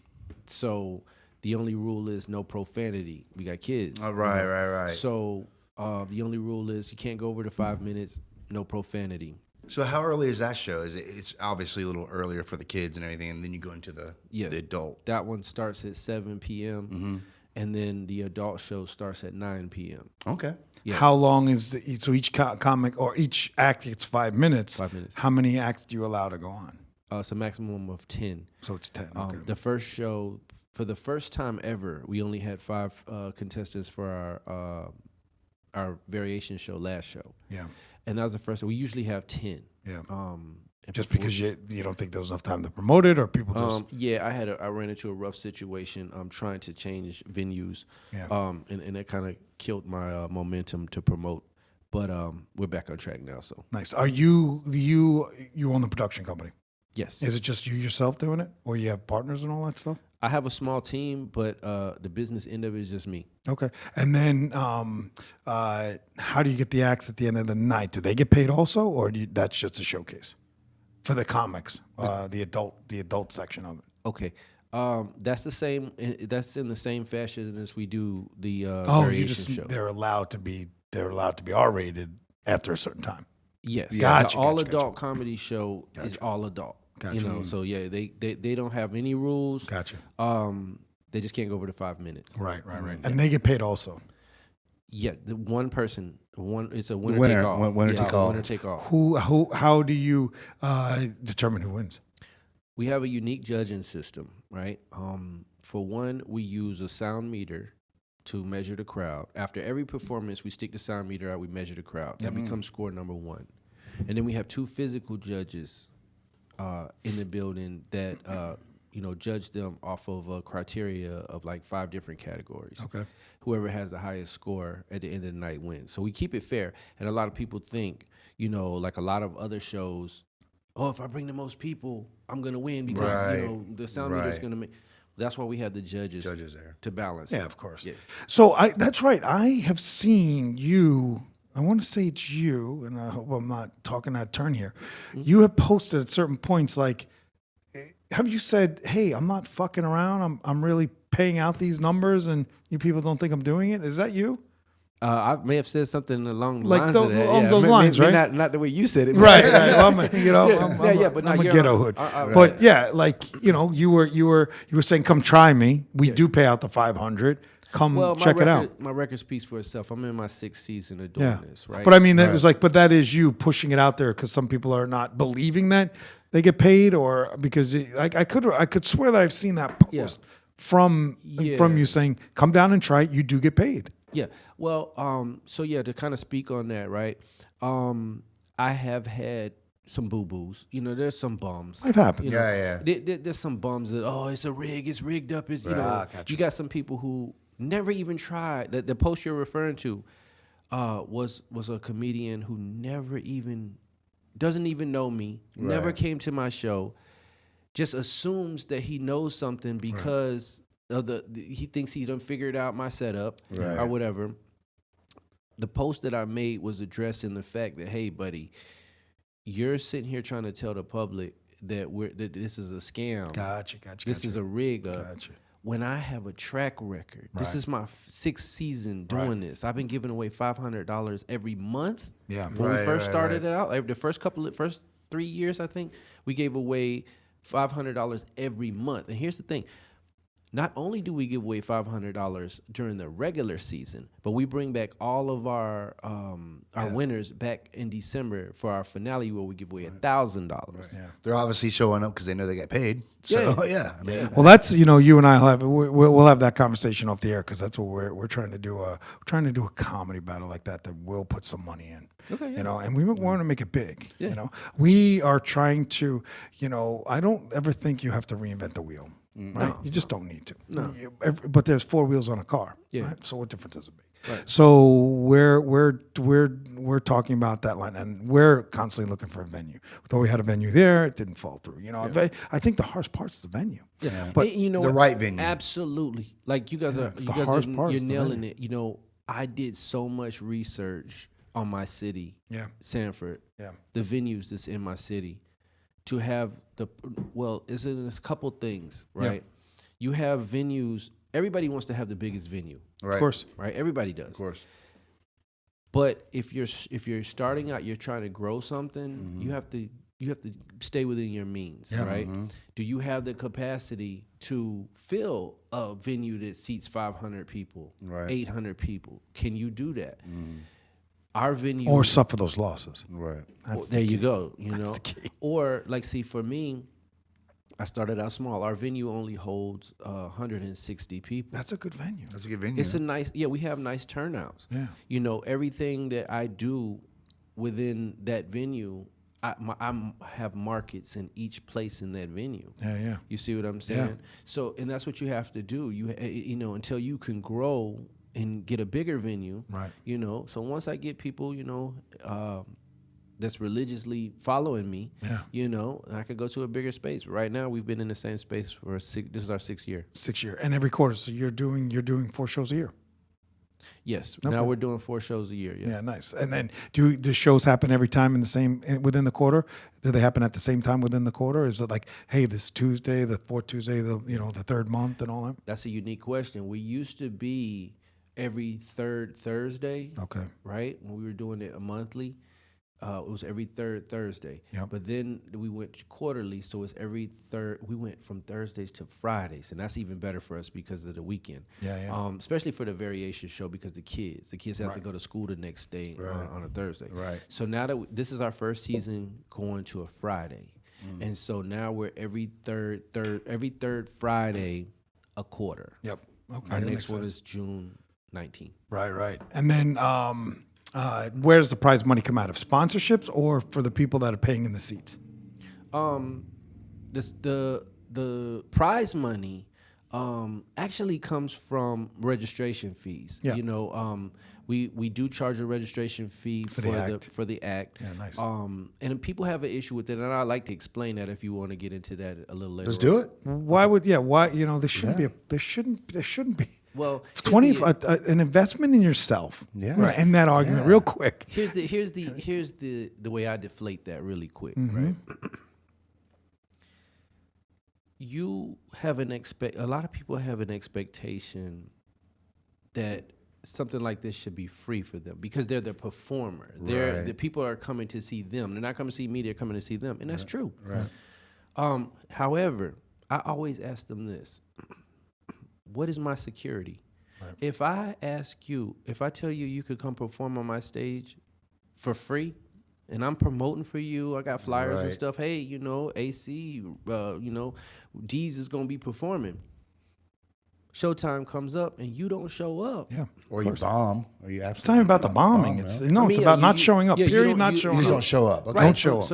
B: So the only rule is no profanity. We got kids.
D: Oh, right.
B: So the only rule is you can't go over the 5 minutes, no profanity.
D: So how early is that show? It's obviously a little earlier for the kids and everything, and then you go into the adult.
B: That one starts at 7 p.m., and then the adult show starts at 9 p.m.
D: Okay.
B: Yeah.
C: How long is so each comic or each act gets 5 minutes?
B: 5 minutes.
C: How many acts do you allow to go on?
B: It's a maximum of 10.
C: So it's 10. Okay.
B: The first show, for the first time ever, we only had 5 contestants for our variation show last show.
C: Yeah.
B: And that was the first. We usually have 10.
C: Yeah.
B: And
C: Just because you don't think there was enough time to promote it, or people just
B: I ran into a rough situation. trying to change venues.
C: Yeah.
B: And that kind of killed my momentum to promote. But we're back on track now. So
C: nice. Are you own the production company?
B: yes.
C: Is it just you yourself doing it, or you have partners and all that stuff?
B: I have a small team, but the business end of it is just me.
C: Okay. And then how do you get the acts at the end of the night? Do they get paid also, or that's just a showcase for the comics, the adult section of it?
B: Okay. That's the same. That's in the same fashion as we do the
C: Oh,
B: variation show.
C: they're allowed to be R-rated after a certain time.
B: Yes.
C: Gotcha,
B: The all
C: gotcha.
B: adult comedy show is all adult.
C: Gotcha.
B: So they don't have any rules.
C: Gotcha.
B: They just can't go over the 5 minutes.
C: Right. And they get paid also.
B: Yeah, the one person, it's a winner,
D: Winner,
B: take all.
D: winner take all.
B: Winner take all.
C: How do you determine who wins?
B: We have a unique judging system, right? For one, we use a sound meter to measure the crowd. After every performance, we stick the sound meter out, we measure the crowd. That becomes score number 1. And then we have 2 physical judges in the building that judge them off of a criteria of like 5 different categories.
C: Okay.
B: Whoever has the highest score at the end of the night wins. So we keep it fair. And a lot of people think, like a lot of other shows, if I bring the most people, I'm gonna win because the sound meter's gonna make. That's why we have the judges
D: there
B: to balance.
C: Yeah,
B: it.
C: of course.
B: Yeah.
C: So that's right. I have seen you. I want to say it's you, and I hope I'm not talking out of turn here. You have posted at certain points, like, have you said, "Hey, I'm not fucking around. I'm really paying out these numbers, and you people don't think I'm doing it"? Is that you?
B: I may have said something along the
C: Like
B: lines
C: those-
B: of that.
C: along those lines, right?
B: Not the way you said it.
C: Right. Well, I'm a
B: you're
C: ghetto
B: right.
C: hood. But yeah, like you were saying, come try me. We do pay out the $500. come check it out.
B: My record speaks for itself. I'm in my 6th season of doing this, right?
C: But I mean, that was like, but that is you pushing it out there because some people are not believing that they get paid, or because I could swear that I've seen that post from you saying, come down and try it. You do get paid.
B: Yeah. Well, so yeah, to kind of speak on that, right? I have had some boo-boos. You know, there's some bums.
C: It happens.
B: You know, there's some bums that, it's a rig, it's rigged up. It's, you know, you got some people who never even tried. The post you're referring to was a comedian who doesn't even know me, never came to my show, just assumes that he knows something because of he thinks he done figured out my setup or whatever. The post that I made was addressing the fact that, hey, buddy, you're sitting here trying to tell the public that this is a scam.
C: Gotcha.
B: This is a rig up. Gotcha. When I have a track record, this is my 6th season doing this. I've been giving away $500 every month. Yeah. When we first started it out, the first 3 years, I think, we gave away $500 every month. And here's the thing. Not only do we give away $500 during the regular season, but we bring back all of our winners back in December for our finale where we give away $1,000.
D: Yeah. They're obviously showing up because they know they get paid. So I mean,
C: well, that's you and I we'll have that conversation off the air because that's what we're trying to do. We're trying to do a comedy battle like that will put some money in. Okay, you know, and we want to make it big. Yeah. You know, we are trying to. You know, I don't ever think you have to reinvent the wheel. Right, you just don't need to. No. But there's 4 wheels on a car. Yeah. Right? So what difference does it make? Right. So we're talking about that line, and we're constantly looking for a venue. We thought we had a venue there, it didn't fall through. You know, I think the hardest part is the venue.
B: Yeah.
C: But
B: you know,
D: the right venue.
B: Absolutely. Like you guys you're nailing it. You know, I did so much research on my city, Sanford. Yeah. The venues that's in my city. To have it's a couple things, right? Yeah. You have venues. Everybody wants to have the biggest venue,
C: right? Of course,
B: right? Everybody does,
D: of course.
B: But if you're starting out, you're trying to grow something. You have to stay within your means, right? Do you have the capacity to fill a venue that seats 500 people, 800 people? Can you do that? Our venue,
C: or suffer those losses,
D: right?
B: There you go. You know, or like, see, for me, I started out small. Our venue only holds 160 people.
C: That's a good venue.
D: That's a good venue.
B: It's a nice, we have nice turnouts. Yeah, you know, everything that I do within that venue, I have markets in each place in that venue. Yeah. You see what I'm saying? Yeah. So, and that's what you have to do. You know, until you can grow and get a bigger venue, right? You know, so once I get people, you know, that's religiously following me, you know, I could go to a bigger space. Right now, we've been in the same space for this is our 6th year.
C: 6th year, and every quarter. So you're doing 4 shows a year.
B: Yes. Okay. Now we're doing 4 shows a year.
C: Yeah, nice. And then do the shows happen every time within the quarter? Do they happen at the same time within the quarter? Is it like, hey, this Tuesday, the 4th Tuesday, the 3rd month, and all that?
B: That's a unique question. We used to be every 3rd Thursday. Okay. Right? When we were doing it monthly, it was every 3rd Thursday. Yep. But then we went quarterly, so it's every 3rd. We went from Thursdays to Fridays, and that's even better for us because of the weekend. Yeah. Especially for the variation show because the kids have to go to school the next day on a Thursday. Right. So now that this is our first season going to a Friday, and so now we're every third Friday a quarter. Yep. Okay. Our next one is June 19th.
C: Right. And then where does the prize money come out of? Sponsorships or for the people that are paying in the seats?
B: The prize money actually comes from registration fees. Yeah. You know, we do charge a registration fee for the act. Yeah, nice. And people have an issue with it, and I'd like to explain that if you want to get into that a little later.
D: Let's do it.
C: Why? You know, there shouldn't be.
B: Well,
C: an investment in yourself. Yeah. Right. End that argument real quick.
B: Here's the way I deflate that really quick, right? You have a lot of people have an expectation that something like this should be free for them because they're the performer. The people are coming to see them. They're not coming to see me, they're coming to see them. And that's true. Right. However, I always ask them this. What is my security? If I tell you you could come perform on my stage for free, and I'm promoting for you, I got flyers and stuff. Hey, AC, D's is gonna be performing. Showtime comes up and you don't show up.
C: Yeah.
D: Or you bomb. Or you absolutely.
C: It's not even about the bombing. It's about not showing up. Period. Not showing up.
D: You just don't show up. Okay.
C: Right. Don't show up.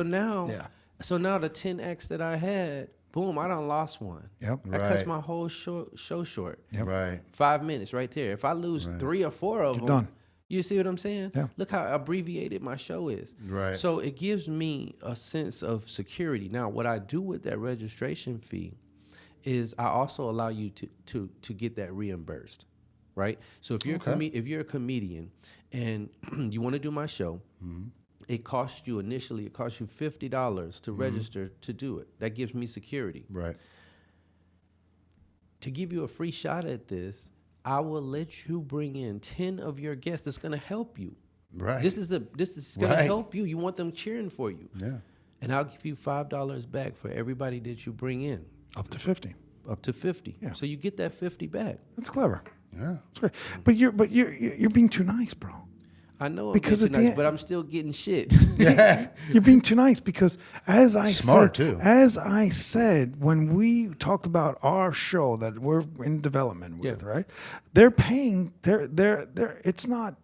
B: So now the 10 acts that I had, boom, I done lost one.
C: Yep.
B: That cuts my whole show short.
C: Yep.
D: Right.
B: 5 minutes right there. If I lose 3 or 4 of them,
C: done.
B: You see what I'm saying?
C: Yeah.
B: Look how abbreviated my show is.
D: Right.
B: So it gives me a sense of security. Now, what I do with that registration fee is I also allow you to get that reimbursed, right? So if you're a comedian and you want to do my show, it costs you $50 to register to do it. That gives me security.
D: Right.
B: To give you a free shot at this, I will let you bring in 10 of your guests that's going to help you.
D: Right.
B: This is going to help you. You want them cheering for you.
D: Yeah.
B: And I'll give you $5 back for everybody that you bring in.
C: Up to 50.
B: Up to 50.
C: Yeah.
B: So you get that 50 back.
C: That's clever.
D: Yeah.
C: That's great. But you're being too nice, bro.
B: I know
C: Because
B: I'm nice, but I'm still getting shit.
C: You're being too nice because as I said when we talked about our show that we're in development with, right? They're paying they're it's not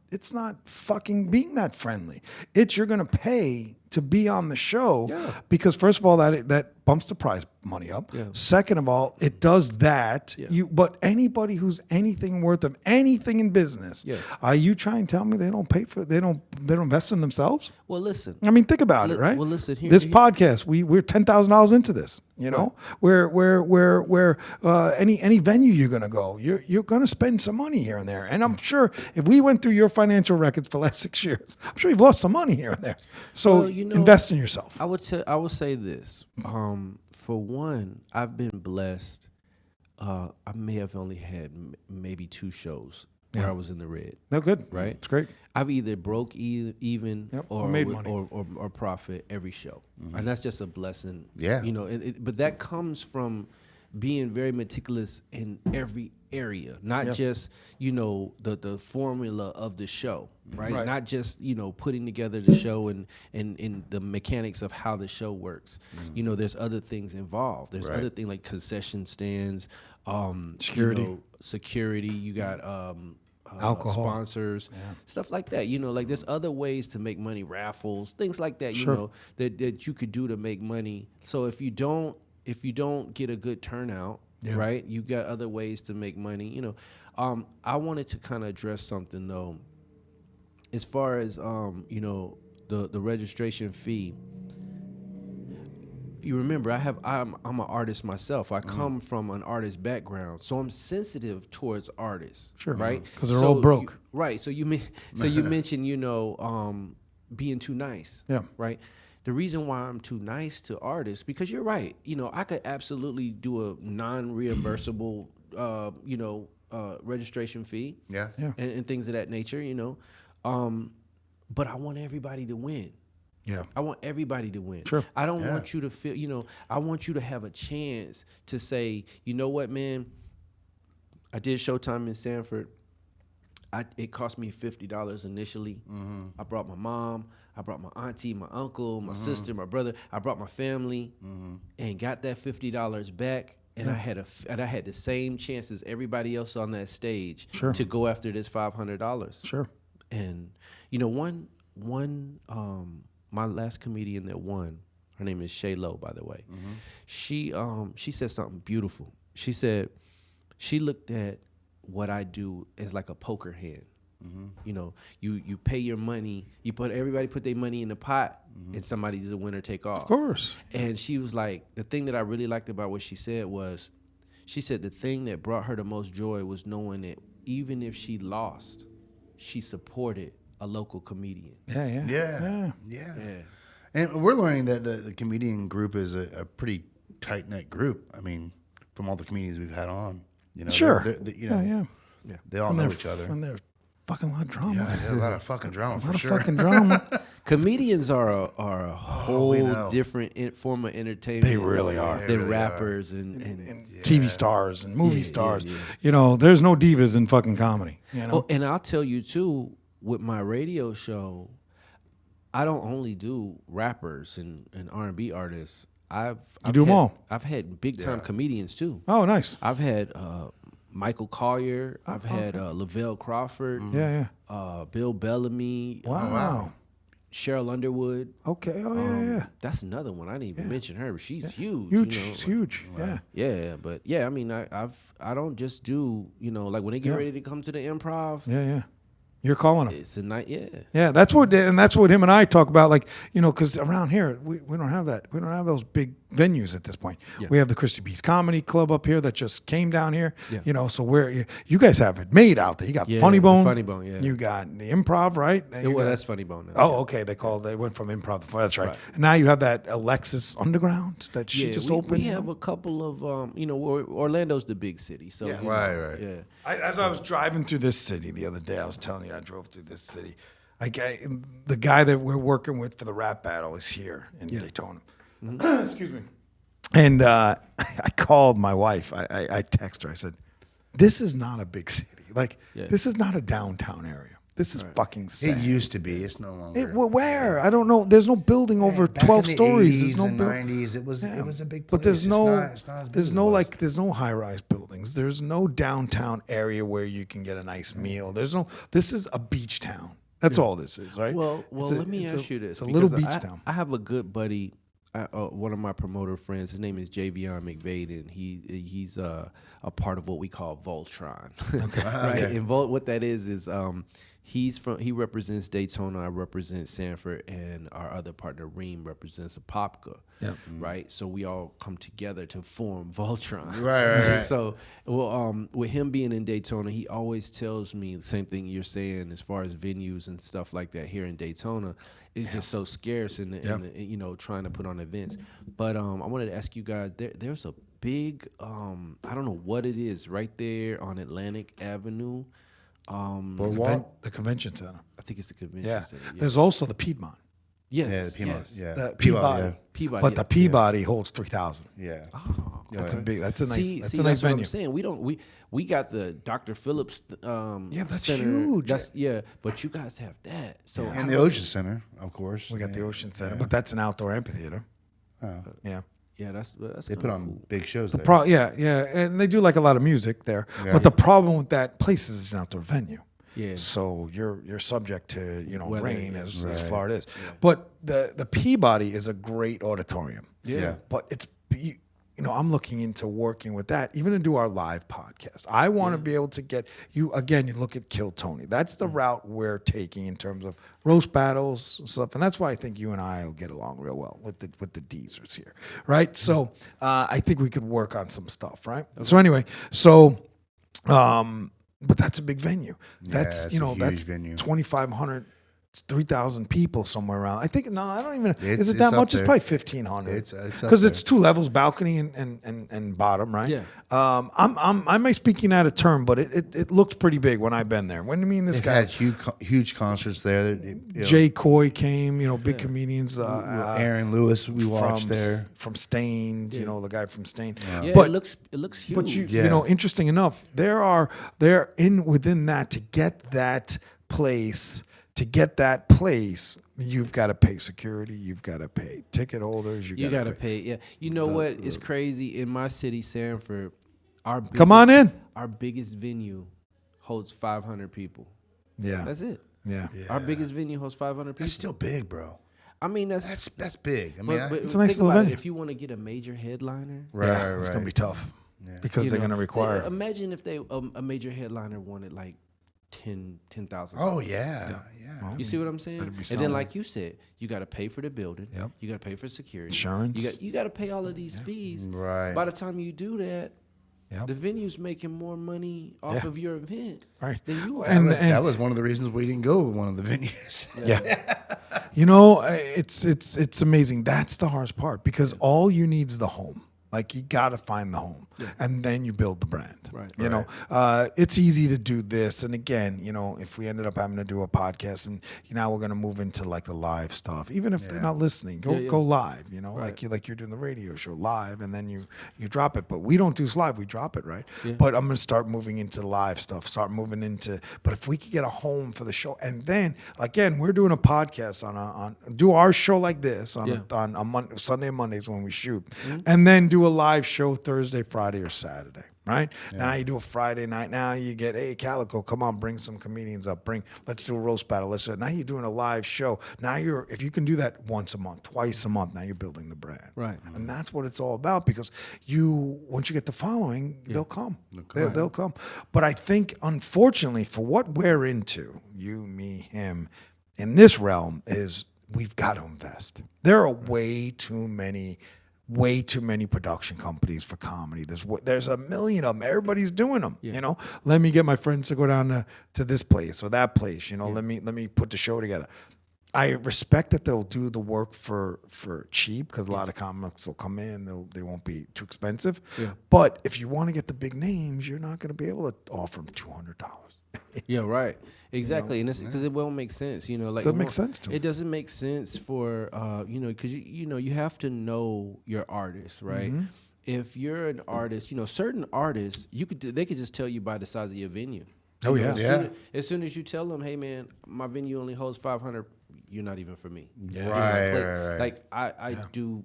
C: fucking being that friendly. It's you're gonna pay to be on the show because first of all that bumps the prize money up. Yeah. Second of all, it does that. Yeah. But anybody who's anything worth of anything in business, are you trying to tell me they don't pay for they don't invest in themselves?
B: Well, listen.
C: I mean, think about it, right?
B: Well, listen here.
C: This podcast, we're $10,000 into this. You know, where any venue you're gonna go, you're gonna spend some money here and there. And I'm sure if we went through your financial records for the last 6 years, I'm sure you've lost some money here and there. So invest in yourself.
B: I would say this. For one, I've been blessed. I may have only had maybe 2 shows where I was in the red.
C: No, good.
B: Right?
C: It's great.
B: I've either broke even
C: or made money
B: or profit every show, and that's just a blessing.
D: Yeah,
B: but that comes from being very meticulous in every area, not just the formula of the show, right? Not just putting together the show and the mechanics of how the show works. There's other things involved. There's other things like concession stands, security. You got
C: alcohol
B: sponsors, stuff like that. Like there's other ways to make money, raffles, things like that. That you could do to make money. So if you don't get a good turnout, right, you got other ways to make money. I wanted to kind of address something though, as far as the registration fee. You remember, I'm an artist myself. I come from an artist background, so I'm sensitive towards artists.
C: Sure,
B: right?
C: Because they're all broke.
B: So you mentioned being too nice. Yeah. Right. The reason why I'm too nice to artists, because you're right. I could absolutely do a non-reimbursable registration fee. Yeah. And things of that nature. But I want everybody to win. Yeah. I want everybody to win. Sure. I don't want you to feel, I want you to have a chance to say, you know what, man, I did Showtime in Sanford. It cost me $50 initially. Mm-hmm. I brought my mom, I brought my auntie, my uncle, my sister, my brother. I brought my family and got that $50 back. And I had the same chance as everybody else on that stage to go after this $500. Sure. And my last comedian that won, her name is Shay Lowe, by the way. Mm-hmm. She said something beautiful. She said she looked at what I do as like a poker hand. Mm-hmm. You pay your money, everybody put their money in the pot, and somebody's a winner take off.
C: Of course.
B: And she was like, the thing that I really liked about what she said was, she said the thing that brought her the most joy was knowing that even if she lost, she supported a local comedian.
D: Yeah. And we're learning that the comedian group is a pretty tight-knit group. I mean, from all the comedians we've had on,
C: sure.
D: They all know each other.
C: And there's fucking a lot of drama.
D: Yeah, a lot of fucking drama for sure.
C: A lot of fucking drama.
B: Comedians are a whole different form of entertainment.
C: They really are.
B: Than rappers and
C: TV stars and movie stars.
B: yeah.
C: You know, there's no divas in fucking comedy. You know?
B: Oh, and I'll tell you too, with my radio show, I don't only do rappers and R&B artists. I've
C: do them all.
B: I've had big time comedians too.
C: Oh, nice.
B: I've had Michael Collier. I've had Lavelle Crawford.
C: Yeah.
B: Bill Bellamy.
C: Wow.
B: Cheryl Underwood.
C: Okay. Oh, yeah.
B: That's another one. I didn't even mention her, but she's huge.
C: Huge.
B: You know?
C: She's huge. Yeah.
B: Yeah, but I mean, I don't just do, you know, like when they get ready to come to the improv.
C: Yeah. You're calling them.
B: It's a night.
C: Yeah, that's what him and I talk about. Like, you know, because around here we don't have that. We don't have those big venues at this point. Yeah. We have the Christy B's Comedy Club up here that just came down here. Yeah. You know, so you guys have it made out there. You got Funny Bone.
B: Funny Bone. Yeah.
C: You got the Improv, right?
B: That's Funny Bone now.
C: Oh, okay. They went from Improv. That's right. And now you have that Alexis Underground that she just opened.
B: We have a couple of you know, Orlando's the big city. So
D: right.
B: Yeah.
C: As I was driving through this city the other day, I was telling you I drove through this city. The guy that we're working with for the rap battle is here in Daytona. Mm-hmm. Excuse me. And I called my wife. I texted her. I said, "This is not a big city. Like this is not a downtown area. This is fucking sad.
D: It used to be. It's no longer.
C: Where? I don't know. There's no building over 12 stories. There's no
D: 90s. It was a big place.
C: But there's
D: it's
C: there's no high-rise buildings. There's no downtown area where you can get a nice meal. This is a beach town. That's all this is, right?
B: Well, let me ask you this.
C: It's a little beach town.
B: I have a good buddy, one of my promoter friends. His name is Javion McVaden. He's a part of what we call Voltron. Okay. Right? And what that is he represents Daytona, I represent Sanford, and our other partner Reem represents Apopka. Yep. Right? So we all come together to form Voltron.
D: Right.
B: So with him being in Daytona, he always tells me the same thing you're saying as far as venues and stuff like that here in Daytona. It's just so scarce in the, you know, trying to put on events. But I wanted to ask you guys, there's a big I don't know what it is right there on Atlantic Avenue.
C: The convention center.
B: I think it's the convention center. Yeah.
C: There's also the Piedmont.
B: Yes.
D: Yeah, the Piedmont. Yeah.
C: The Peabody.
B: Peabody.
C: But the Peabody holds 3,000.
D: Yeah.
B: Oh,
C: that's a nice
B: that's
C: a nice
B: what
C: venue.
B: I'm saying. We got the Dr. Phillips
C: that's
B: center.
C: huge.
B: But you guys have that. So
D: and the Ocean Center, of course.
C: We got the Ocean Center, but that's an outdoor amphitheater.
D: Oh.
C: Yeah.
B: Yeah, that's
D: they put on
B: cool.
D: big shows there.
C: And they do like a lot of music there. Yeah. But the problem with that place is it's an outdoor venue.
B: Yeah.
C: So you're subject to
B: weather,
C: rain as Florida is. Yeah. But the Peabody is a great auditorium.
B: Yeah.
C: But it's I'm looking into working with that, even to do our live podcast. I want to be able to get you again. You look at Kill Tony. That's the route we're taking in terms of roast battles and stuff, and that's why I think you and I will get along real well with the Deezers here, right? So I think we could work on some stuff, right? Okay. So anyway, but that's a big venue. That's that's venue. 2,500. 3,000 people somewhere around. I think I don't even. Is it that much? It's probably 1,500.
D: It's
C: because it's two levels, balcony and bottom, right?
B: Yeah.
C: I may speaking out of term, but it looks pretty big when I've been there. When I mean this guy
D: had huge concerts there.
C: Jay Coy came. Big comedians.
D: Aaron Lewis we watched there
C: from Stained. The guy from Stained.
B: Yeah,
C: but
B: it looks huge.
C: But interesting enough, within that to get that place. To get that place, you've got to pay security. You've got to pay ticket holders.
B: You got to pay. Yeah. You know what? It's crazy. In my city, Sanford,
C: come on in.
B: Our biggest venue holds 500 people.
C: Yeah.
B: That's it.
C: Yeah.
B: Our biggest venue holds 500 people.
D: That's still big, bro.
B: I mean, that's
D: big. I mean,
B: but
C: it's a nice little venue.
B: If you want to get a major headliner,
C: right. It's going to be tough because they're going to require.
B: Imagine if a major headliner wanted like 10,000.
D: Oh yeah.
C: Well,
B: you see what I'm saying? And then, like you said, you got to pay for the building.
C: Yep.
B: You got to pay for security,
C: insurance.
B: You got to pay all of these fees.
D: Right.
B: By the time you do that, the venue's making more money off of your event.
C: Right.
B: Than you are.
C: And
D: that was one of the reasons we didn't go to one of the venues.
C: Yeah. it's amazing. That's the hardest part because all you need is the home. Like you got to find the home. and then you build the brand.
B: Right.
C: You know, it's easy to do this. And again, you know, if we ended up having to do a podcast and now we're going to move into like the live stuff, even if they're not listening, go live, you know, like you're doing the radio show live and then you drop it. But we don't do live, we drop it, right? Yeah. But I'm going to start moving into live stuff, but if we could get a home for the show, and then again, we're doing a podcast do our show like this on Sunday and Mondays when we shoot, and then do a live show Thursday, Friday, or Saturday. Right? Yeah. Now you do a Friday night. Now you get, hey, Calico, come on, bring some comedians up. Let's do a roast battle. Now you're doing a live show. Now if you can do that once a month, twice a month, now you're building the brand.
B: Right.
C: And that's what it's all about, because once you get the following, they'll come. They'll come. But I think, unfortunately, for what we're into, you, me, him, in this realm, is we've got to invest. There are way too many production companies for comedy. There's a million of them. Everybody's doing them. You know, let me get my friends to go down to this place or that place. You know, let me put the show together. I respect that they'll do the work for cheap, because a lot of comics will come in. They won't be too expensive. Yeah. But if you want to get the big names, you're not going to be able to offer them $200.
B: Yeah, right. Exactly, you know? And because it won't make sense, you know. Like,
C: it doesn't make sense to me.
B: It doesn't make sense for you know, because you have to know your artist, right? Mm-hmm. If you're an artist, you know, certain artists, they could just tell you by the size of your venue.
C: Oh yeah,
B: as soon as you tell them, hey man, my venue only holds 500, you're not even for me.
C: Yeah,
B: right. Like I do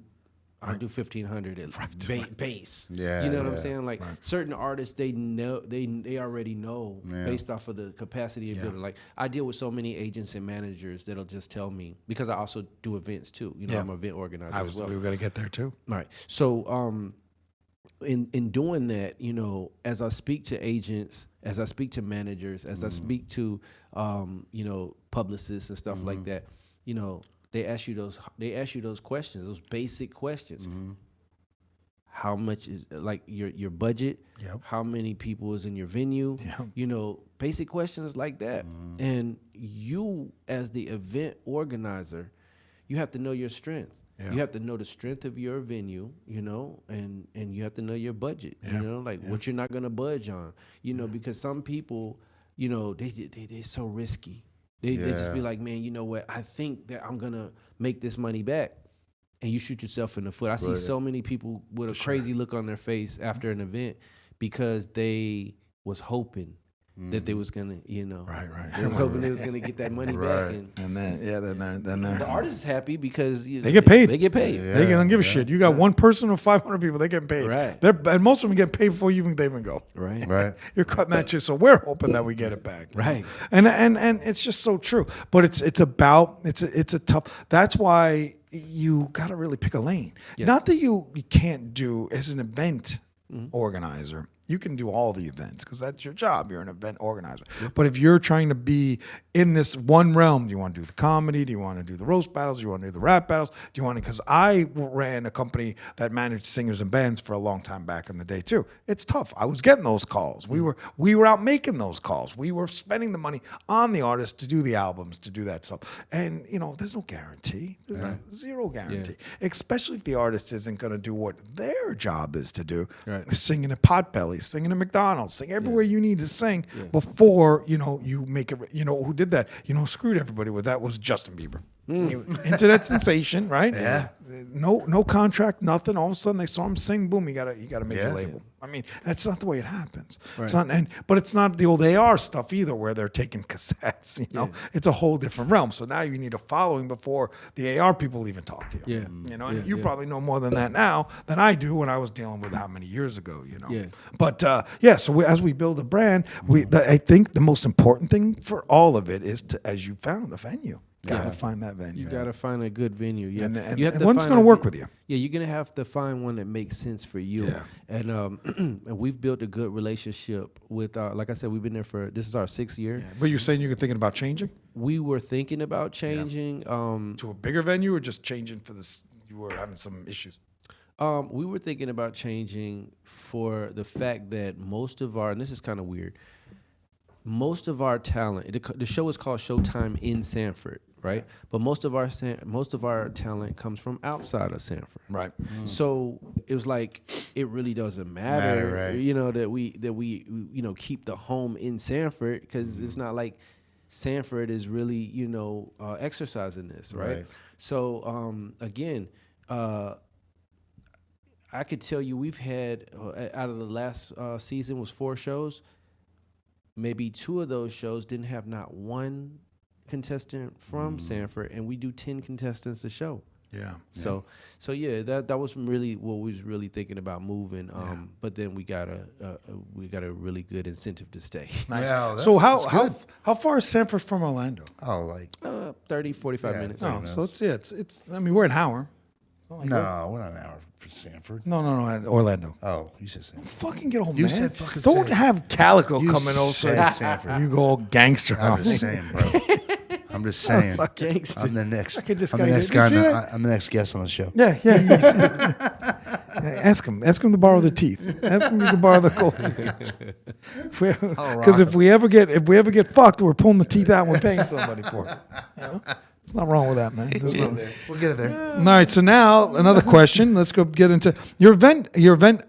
B: 1,500 at base.
D: Yeah,
B: you know what I'm saying? Like certain artists, they know they already know based off of the capacity of building. Like I deal with so many agents and managers that'll just tell me, because I also do events too. You know, I'm an event organizer as well.
C: We were gonna get there too.
B: Right. So in doing that, you know, as I speak to agents, as I speak to managers, as I speak to you know, publicists and stuff like that, you know, they ask you those questions, those basic questions. How much is like your budget? Yep. How many people is in your venue? Yep. You know, basic questions like that. And you, as the event organizer, you have to know your strength. Yeah. You have to know the strength of your venue, you know, and you have to know your budget, you know, like what you're not going to budge on, you know, because some people, you know, they're so risky. They just be like, man, you know what? I think that I'm going to make this money back. And you shoot yourself in the foot. I see so many people with a crazy look on their face after an event because they was hoping that they was gonna, you know, they were hoping they was gonna get that money back,
C: and then
B: the artist is happy because
C: they get paid.
B: They get paid.
C: Yeah, they don't give a shit. You got one person or 500 people, they get paid.
B: Right.
C: And most of them get paid before they even go.
B: Right.
C: You're cutting that shit, so we're hoping that we get it back.
B: Right.
C: And it's just so true. But it's a tough. That's why you got to really pick a lane. Yes. Not that you can't do as an event organizer. You can do all the events because that's your job. You're an event organizer. Yep. But if you're trying to be in this one realm, do you want to do the comedy? Do you want to do the roast battles? Do you want to do the rap battles? Do you want to? Because I ran a company that managed singers and bands for a long time back in the day too. It's tough. I was getting those calls. We were out making those calls. We were spending the money on the artists to do the albums, to do that stuff. And you know, there's no guarantee. There's zero guarantee. Yeah. Especially if the artist isn't going to do what their job is to do. Right. Singing at Potbelly, singing at McDonald's, sing everywhere you need to sing before, you know, you make it. You know, who did that? You know, screwed everybody with that was Justin Bieber. Internet sensation, right? Yeah. No contract, nothing. All of a sudden they saw him sing. Boom! You gotta make a label. I mean, that's not the way it happens. Right. It's not, but it's not the old AR stuff either, where they're taking cassettes. You know, it's a whole different realm. So now you need a following before the AR people even talk to you. Yeah. You know, and you probably know more than that now than I do when I was dealing with how many years ago. You know. Yeah. But so as we build a brand, I think the most important thing for all of it is as you found a venue. Gotta find that venue.
B: You gotta find a good venue. Yeah,
C: and one's gonna work with you.
B: Yeah, you're gonna have to find one that makes sense for you. Yeah. And and we've built a good relationship with. Like I said, we've been there this is our 6th year. Yeah.
C: But you're saying you're thinking about changing?
B: We were thinking about changing
C: to a bigger venue, or just changing for this. You were having some issues.
B: We were thinking about changing for the fact that most of and this is kind of weird. most of our talent. The show is called Showtime in Sanford, right? But most of our talent comes from outside of Sanford,
C: Right.
B: So it was like it really doesn't matter,
D: right.
B: you know, that we you know keep the home in Sanford because it's not like Sanford is really you know exercising this, right? So again. I could tell you we've had out of the last season was 4 shows. Maybe 2 of those shows didn't have not one contestant from Sanford, and we do 10 contestants a show.
C: Yeah.
B: So yeah, that was really what we was really thinking about moving. But then we got a really good incentive to stay.
D: Yeah,
C: So how far is Sanford from Orlando?
D: Oh, like
B: 30, 45 minutes.
C: Oh, so it's. I mean, we're an hour.
D: no, we're not an hour for Sanford.
C: No, Orlando.
D: Oh, you said Sanford.
C: Fucking get home,
D: You
C: man.
D: said fucking
C: Don't
D: Sanford.
C: have Calico
D: You
C: coming
D: said
C: over.
D: Sanford.
C: You go all gangster on
D: I'm
C: me.
D: just saying, bro. I'm just saying.
B: Gangster.
D: I'm the next.
C: Look at this
D: I'm
C: guy.
D: the next
C: Did you
D: guy.
C: see that?
D: I'm the next guest on the show.
C: Yeah. Ask him to borrow the teeth. Ask him to borrow the gold teeth. Because if we ever get fucked, we're pulling the teeth out and we're paying somebody for it. You know? There's nothing wrong with that, man.
D: We'll get it there.
C: All right. So now another question. Let's go get into your event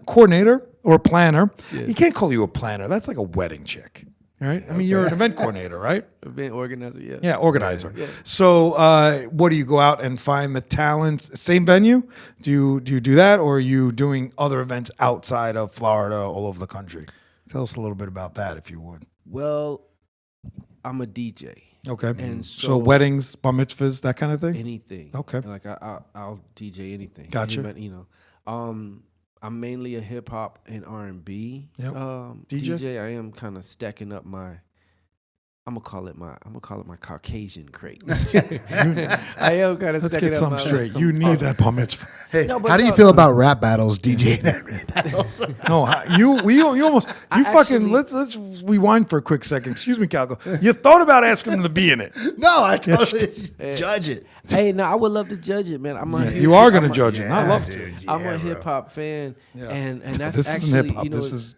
C: coordinator or planner. You can't call you a planner. That's like a wedding chick. All right. I mean, you're an event coordinator, right?
B: Event organizer, yeah.
C: Yeah, organizer. Yeah. So, what do you go out and find the talents? Same venue? Do you do that, or are you doing other events outside of Florida, all over the country? Tell us a little bit about that, if you would.
B: Well, I'm a DJ.
C: Okay.
B: And
C: so weddings, bar mitzvahs, that kind of thing.
B: Anything.
C: Okay.
B: Like I'll DJ anything.
C: Gotcha.
B: Anybody, you know, I'm mainly a hip hop and R&B
C: DJ.
B: I am kind of stacking up my. I'm gonna call it my Caucasian crate. I am kind of.
C: Let's get something straight. You need that bar mitzvah.
D: Hey,
B: No, but
D: how do you
B: no-
D: feel about rap battles, DJ? Rap battles.
C: No, you almost
B: I
C: fucking
B: actually-
C: let's rewind for a quick second. Excuse me, Calico. You thought about asking him to be in it.
D: No, I totally judge it.
B: Hey, no, I would love to judge it, man.
C: You are going to judge it. I love to.
D: Dude,
B: I'm
D: yeah,
B: a
D: bro.
B: hip hop fan, and that's
C: This
B: actually
C: isn't hip hop.
B: you know.
C: This is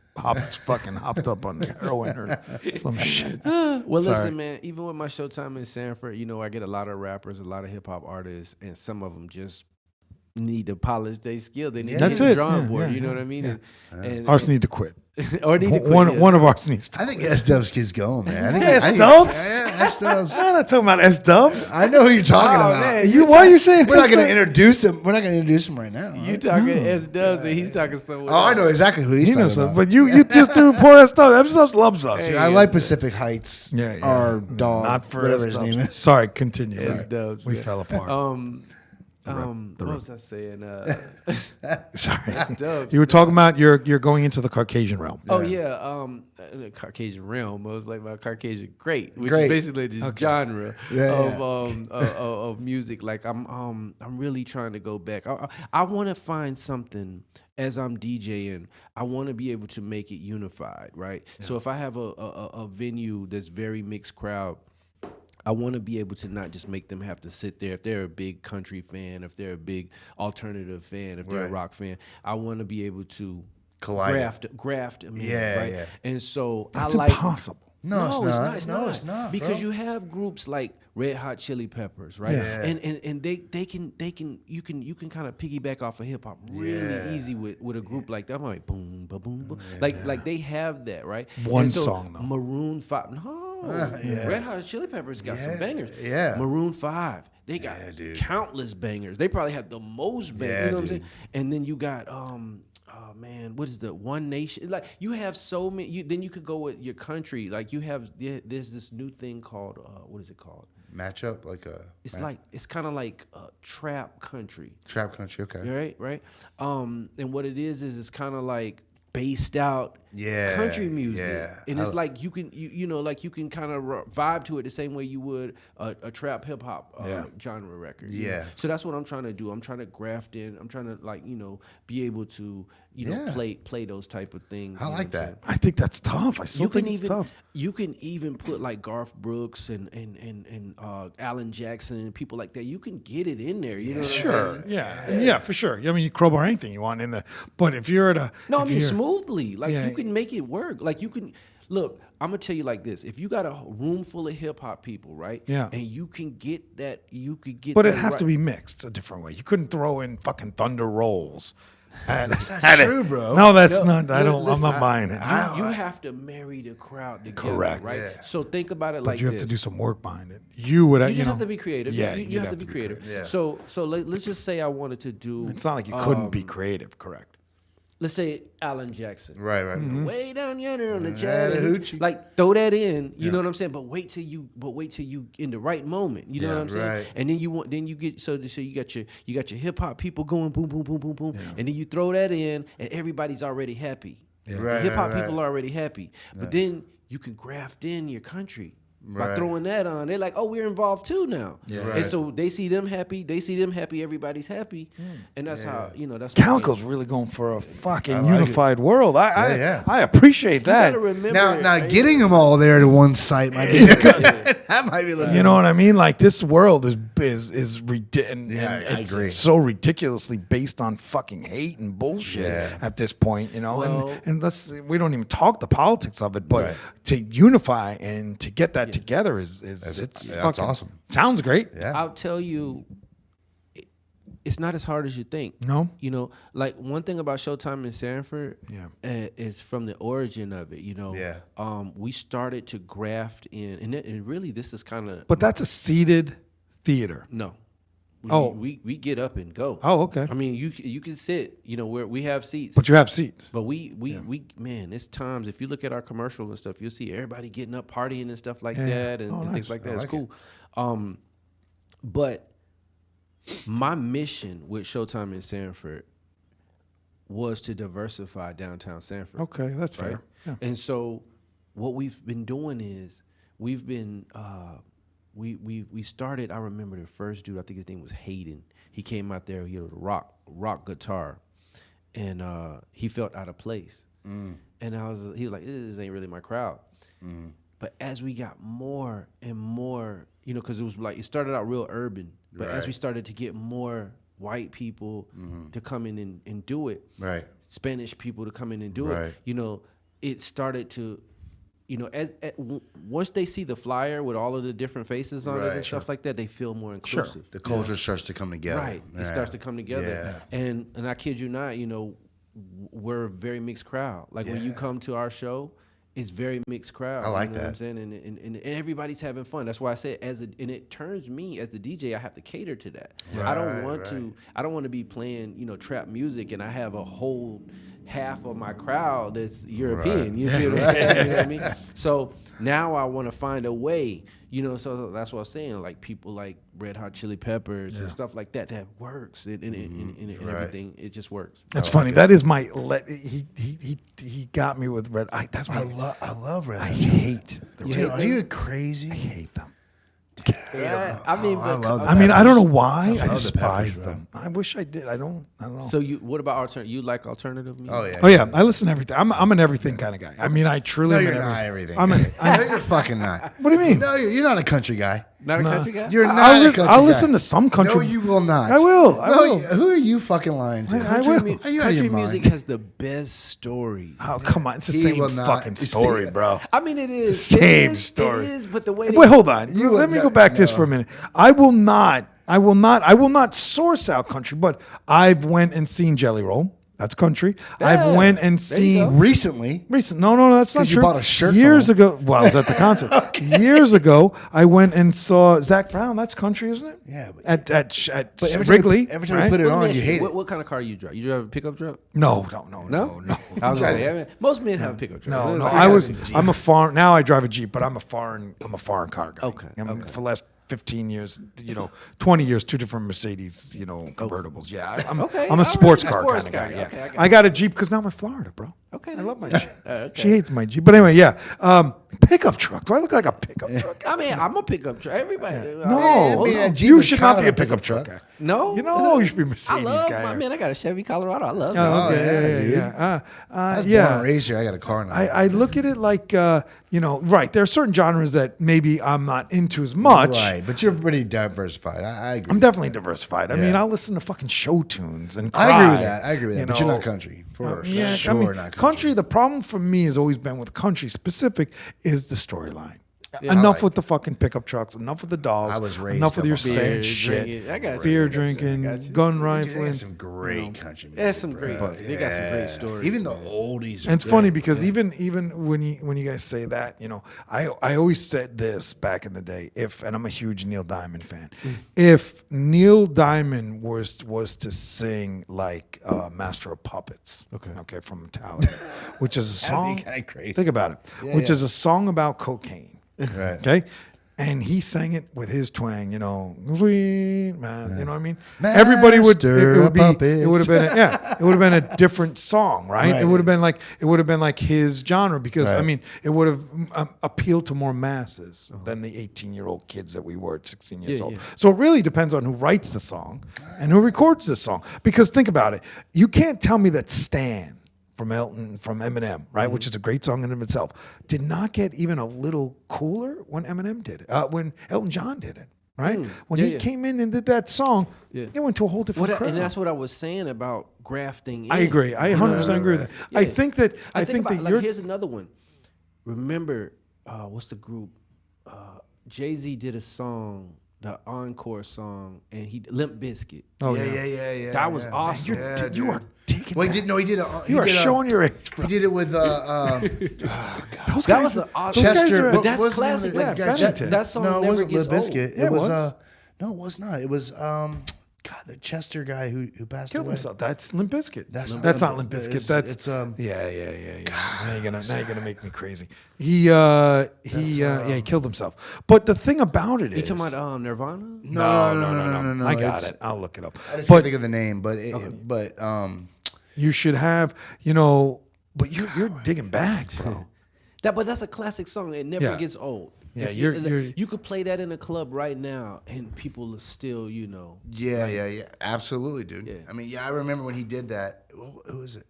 C: fucking hopped up on heroin or some shit.
B: Well,
C: Sorry.
B: listen, man. Even with my Showtime in Sanford, you know, I get a lot of rappers, a lot of hip hop artists, and some of them just need to polish their skill. They need to
C: That's
B: hit the
C: it.
B: drawing
C: Yeah,
B: board.
C: yeah,
B: You know what I mean? And
C: Ours need to quit.
B: or need to quit, yes.
C: One of ours needs to.
D: I think S-Dubs keeps going, man. I think
C: S-Dubs?
D: Yeah, S-Dubs.
C: I'm not talking about S-Dubs.
D: I know who you're talking
B: Oh,
D: about.
B: man,
C: Why are you saying
D: We're not going to
C: S-Dubs?
D: introduce him. We're not going to introduce him right now.
B: You talking S-Dubs and he's talking somewhere.
D: Oh, I know exactly who he's
C: He
D: talking
C: knows
D: about.
C: that, but you just threw poor S-Dubs. S-Dubs loves us.
D: Dude, I like Pacific Heights.
C: Yeah, yeah.
D: Our dog,
C: Not for
D: whatever his
C: S-Dubs.
D: name is.
C: Sorry, continue.
B: S-Dubs,
C: We
B: yeah.
C: fell apart.
B: What was I saying?
C: Sorry.
B: S-Dubs.
C: You were talking about you're going into the Caucasian realm.
B: Oh yeah, the Caucasian realm. It was like my Caucasian great, which
D: Great.
B: is basically the genre
D: Yeah,
B: of music. Like I'm really trying to go back. I want to find something as I'm DJing. I want to be able to make it unified, right? Yeah. So if I have a venue that's very mixed crowd, I want to be able to not just make them have to sit there. If they're a big country fan, if they're a big alternative fan, if they're a rock fan, I want to be able to graft them in, right? Yeah. And so
C: That's
B: I like
C: impossible.
D: No, it's not.
B: It's
D: No,
B: not.
D: it's not,
B: Because
D: bro.
B: you have groups like Red Hot Chili Peppers, right?
C: Yeah.
B: And they can you can kind of piggyback off of hip hop really easy with a group like that. I'm like boom, ba boom, boom. Like they have that, right?
C: One
B: And so
C: song, though.
B: Maroon 5. No. Red Hot Chili Peppers got some bangers.
D: Yeah.
B: Maroon 5. They got countless bangers. They probably have the most bangers.
D: Yeah,
B: You know what I'm
D: dude.
B: saying? And then you got oh man, what is the One Nation? Like you have so many. Then you could go with your country. Like you have there's this new thing called what is it called?
D: Matchup like a.
B: It's kind of like trap country.
D: Trap country. Okay.
B: Right. And what it is it's kind of like based out country music, and it's like you can you know like you can kind of vibe to it the same way you would a trap hip hop genre record. You know? So that's what I'm trying to do. I'm trying to graft in. I'm trying to like be able to play those type of things.
D: I like that.
C: I think that's tough. I still think it's tough.
B: You can even put like Garth Brooks and Alan Jackson and people like that. You can get it in there. You know what I'm saying?
C: Yeah, for sure. I mean, you crowbar anything you want in there. But if you're at a
B: No, I mean smoothly. Like can make it work. Like you can look. I'm gonna tell you like this: if you got a room full of hip hop people, right?
C: Yeah.
B: And you can get that,
C: But
B: that
C: it have
B: right.
C: to be mixed a different way. You couldn't throw in fucking Thunder Rolls.
D: That's not true, bro.
C: No, that's not. I'm
B: Listen,
C: not buying it.
B: You have to marry the crowd together,
C: Correct.
B: right?
D: Yeah.
B: So think about it
C: But
B: like
C: you have
B: this.
C: to do some work behind it. You would,
B: You
C: know,
B: have to be creative.
C: Yeah,
B: you
C: you'd
B: have to be creative.
D: Yeah.
B: So let's just say I wanted to do.
C: It's not like you couldn't be creative, correct?
B: Let's say Alan Jackson.
D: Right.
B: Way down yonder on the
D: Chattahoochee.
B: Chattahoochee. Like throw that in, you know what I'm saying? But wait till you in the right moment. You know what I'm saying?
D: right.
B: And then you get so you got your hip hop people going boom, boom, boom, boom, boom. And then you throw that in and everybody's already happy.
D: Right,
B: Hip hop
D: right.
B: people are already happy. But then you can graft in your country. By
D: Right.
B: throwing that on, they're like, "Oh, we're involved too now,"
D: Right.
B: and so they see them happy. Everybody's happy, and that's how that's.
C: Calico's really going for a fucking
D: like
C: unified world.
D: Yeah.
C: I appreciate
B: You
C: that.
B: gotta remember
D: Now,
B: right?
D: getting them all there to one site might be that might be a little.
C: You know what I mean? Like this world is
D: Yeah, I
C: it's
D: agree.
C: so ridiculously based on fucking hate and bullshit
D: Yeah.
C: at this point, you know.
B: Well-
C: and we don't even talk the politics of it, but
D: Right.
C: to unify and to get that together is it's
D: that's
C: fucking
D: awesome.
C: Sounds great.
D: Yeah.
B: I'll tell you, it's not as hard as you think.
C: No?
B: You know, like one thing about Showtime in Sanford is from the origin of it,
D: Yeah.
B: we started to graft in, and really this is kind of,
C: But that's a seated theater.
B: no.
C: Oh.
B: We get up and go.
C: Oh, okay.
B: I mean, you can sit, where we have seats.
C: But you have seats.
B: But we man, it's times if you look at our commercial and stuff, you'll see everybody getting up, partying and stuff like
C: Yeah.
B: that, and,
C: Oh,
B: and
C: nice.
B: things like that.
D: I
B: It's
D: like
B: cool. But my mission with Showtime in Sanford was to diversify downtown Sanford.
C: Okay, that's
B: Right?
C: fair. Yeah.
B: And so what we've been doing is we've been we started. I remember the first dude. I think his name was Hayden. He came out there. He had a rock guitar, and he felt out of place. And he was like, "This ain't really my crowd." But as we got more and more, because it was like it started out real urban, but as we started to get more white people to come in and do it,
D: Right.
B: Spanish people to come in and do
D: Right.
B: it, it started to. Once they see the flyer with all of the different faces on it
D: Right.
B: and stuff like that, they feel more inclusive.
D: The culture starts to come together.
B: Right. It starts to come together. And I kid you not, we're a very mixed crowd. Like when you come to our show, it's very mixed crowd.
D: I like
B: you know
D: that.
B: what I'm saying? And everybody's having fun. That's why I said and it turns me as the DJ, I have to cater to that. I don't want to be playing, trap music and I have a whole half of my crowd that's European. You see what I'm saying? You know what I mean? So now I want to find a way, so that's what I'm saying. Like people like Red Hot Chili Peppers and stuff like that works. And everything, it just works.
C: That's funny. That is my he got me with Red. That's my
D: I love Red
C: I
D: Hot.
C: hate the
D: Dude,
C: Red.
D: are you crazy?
C: I hate them.
B: I mean, but
D: love
C: I mean, I don't know why. I
D: the
C: despise
D: Peppers,
C: them. I wish I did. I don't know.
B: So what about alternative? You like alternative music?
D: Oh yeah.
C: Oh yeah, I listen to everything. I'm an everything kind of guy. I mean, I truly.
D: No,
C: am
D: you're
C: an
D: not everything.
C: I'm
D: no, you're fucking not.
C: What do you mean?
D: No, you're not a country guy.
B: Not a country guy?
D: You're not
C: I'll
D: a country guy.
C: listen to some country.
D: No, you will not.
C: I will. I will.
D: Who are you fucking lying to?
C: I will.
D: Are you out of
B: Country
D: your mind?
B: music has the best stories.
C: Oh come on, it's the
D: He
C: same
D: will not.
C: fucking story, bro.
B: I mean, it is.
C: the same
B: It is,
C: story.
B: It is, but the way
C: Wait, hold on.
D: You
C: Let
D: will
C: me go
D: not-
C: back to this
D: no.
C: for a minute. I will not source out country, but I've went and seen Jelly Roll. That's country. I've went and
B: There you go.
C: seen
D: Recently,
C: No, that's not
D: 'Cause you
C: true.
D: bought a shirt
C: years
D: from
C: ago. Well, I was at the concert. Years ago, I went and saw Zach Brown. That's country, isn't it?
D: Yeah, but-
C: At
D: but every
C: Wrigley.
D: time you
C: right?
D: put it
B: Let me
D: on,
B: ask
D: you hate
B: what,
D: it.
B: what kind of car you drive? You drive a pickup truck?
C: No.
B: No. I was gonna say, I mean, most men have a pickup truck.
C: No.
B: Like,
C: I'm a foreign. Now I drive a Jeep, but I'm a foreign car guy.
B: Okay,
C: For the last 15 years, 20 years, two different Mercedes, convertibles. Yeah, I'm
B: Okay,
C: a
B: all
C: sports
B: right,
C: car
B: sports
C: kind of guy.
B: guy.
C: Yeah.
B: Okay, I got
C: I got a Jeep because now I'm in Florida, bro.
B: Okay.
C: I love my Jeep.
B: Okay.
C: She hates my Jeep, but anyway, yeah. Pickup truck. Do I look like a pickup truck?
B: I mean, I'm a pickup truck. Everybody.
C: No,
D: being a Jeep
C: you
D: is
C: should not
D: kind
C: be
D: of
C: a pickup truck guy.
B: No.
C: You should be a
B: I
C: Mercedes
B: love
C: guy.
B: my man. I got a Chevy Colorado. I love
C: Oh,
B: it.
C: okay, yeah.
D: I was born
C: Yeah.
D: and raised here. I got a car now.
C: I look at it like, right. There are certain genres that maybe I'm not into as much.
D: Right, but you're pretty diversified. I agree.
C: I'm definitely diversified. I mean,
D: Yeah.
C: I'll listen to fucking show tunes and
D: I
C: cry.
D: agree with that. But you're not country. For
C: Yeah,
D: sure,
C: I mean,
D: not
C: country. The problem for me has always been with country specific is the storyline.
B: Yeah,
C: Enough with the fucking pickup trucks. Enough with the dogs.
D: I was raised
C: enough with
D: up
C: your
D: on
C: sad
B: Beer
C: shit.
B: drinking. I got
C: Beer
B: you.
C: drinking,
B: I got you.
C: gun
D: Dude, they
C: rifling.
D: got some great country music.
B: There's some
D: bro.
B: great. They got some great stories.
D: Even the
B: man.
D: oldies.
C: And it's funny because even when you guys say that, I always said this back in the day. And I'm a huge Neil Diamond fan. If Neil Diamond was to sing like Master of Puppets, okay, from Metallica, which is a
D: That'd be
C: song.
D: kinda crazy.
C: Think about it, which is a song about cocaine.
D: Right.
C: Okay. And he sang it with his twang, sweet man, you know what I mean? Everybody would it would have been a different song, right?
D: Right.
C: It would have been like his genre because I mean, it would have appealed to more masses than the 18-year-old kids that we were at 16 years old.
B: yeah.
C: So it really depends on who writes the song and who records the song. Because think about it, you can't tell me that Stan from Eminem, right, which is a great song in and of itself, did not get even a little cooler when Eminem did it, when Elton John did it, right? When he came in and did that song, it went to a whole different crowd.
B: And that's what I was saying about grafting in.
C: I agree. I 100% agree with that.
B: Yeah.
C: I think that
B: like, here's another one. Remember, what's the group? Jay-Z did a song, the encore song, and Limp Bizkit.
C: Oh
D: Yeah.
B: That was awesome.
C: You are taking
D: Well,
C: that.
D: he did.
C: You are showing your age, bro.
D: He did it with
C: Those
B: That
C: guys,
B: was an
C: those
B: awesome.
C: guys
D: Chester.
C: are-
B: But that's
D: What's the name of
B: classic.
D: the
B: Like,
D: guy?
C: Bennington.
B: that song
D: No, it
B: never
D: wasn't
B: gets
D: Limp
B: old.
D: Bizkit.
C: Yeah, it was.
D: No, it was not. It was the Chester guy who passed
C: killed
D: away.
C: himself. That's Limp Bizkit.
D: That's
C: not
D: not
C: Limp
D: Limp-
C: Bizkit.
D: it's,
C: That's
D: it's,
C: yeah. Now you're gonna make me crazy. He killed himself. But the thing about it
B: You
C: is,
B: talking about Nirvana?
C: no. I got it. I'll look it up.
D: I just can't
C: But
D: think of the name, but
C: you should have, but you're digging back, bro.
B: But that's a classic song. It never
C: Yeah.
B: gets old.
C: Yeah,
B: If
C: you're-
B: you could play that in a club right now, and people will still,
D: yeah, absolutely, dude.
B: Yeah.
D: I mean, I remember when he did that. Who was it?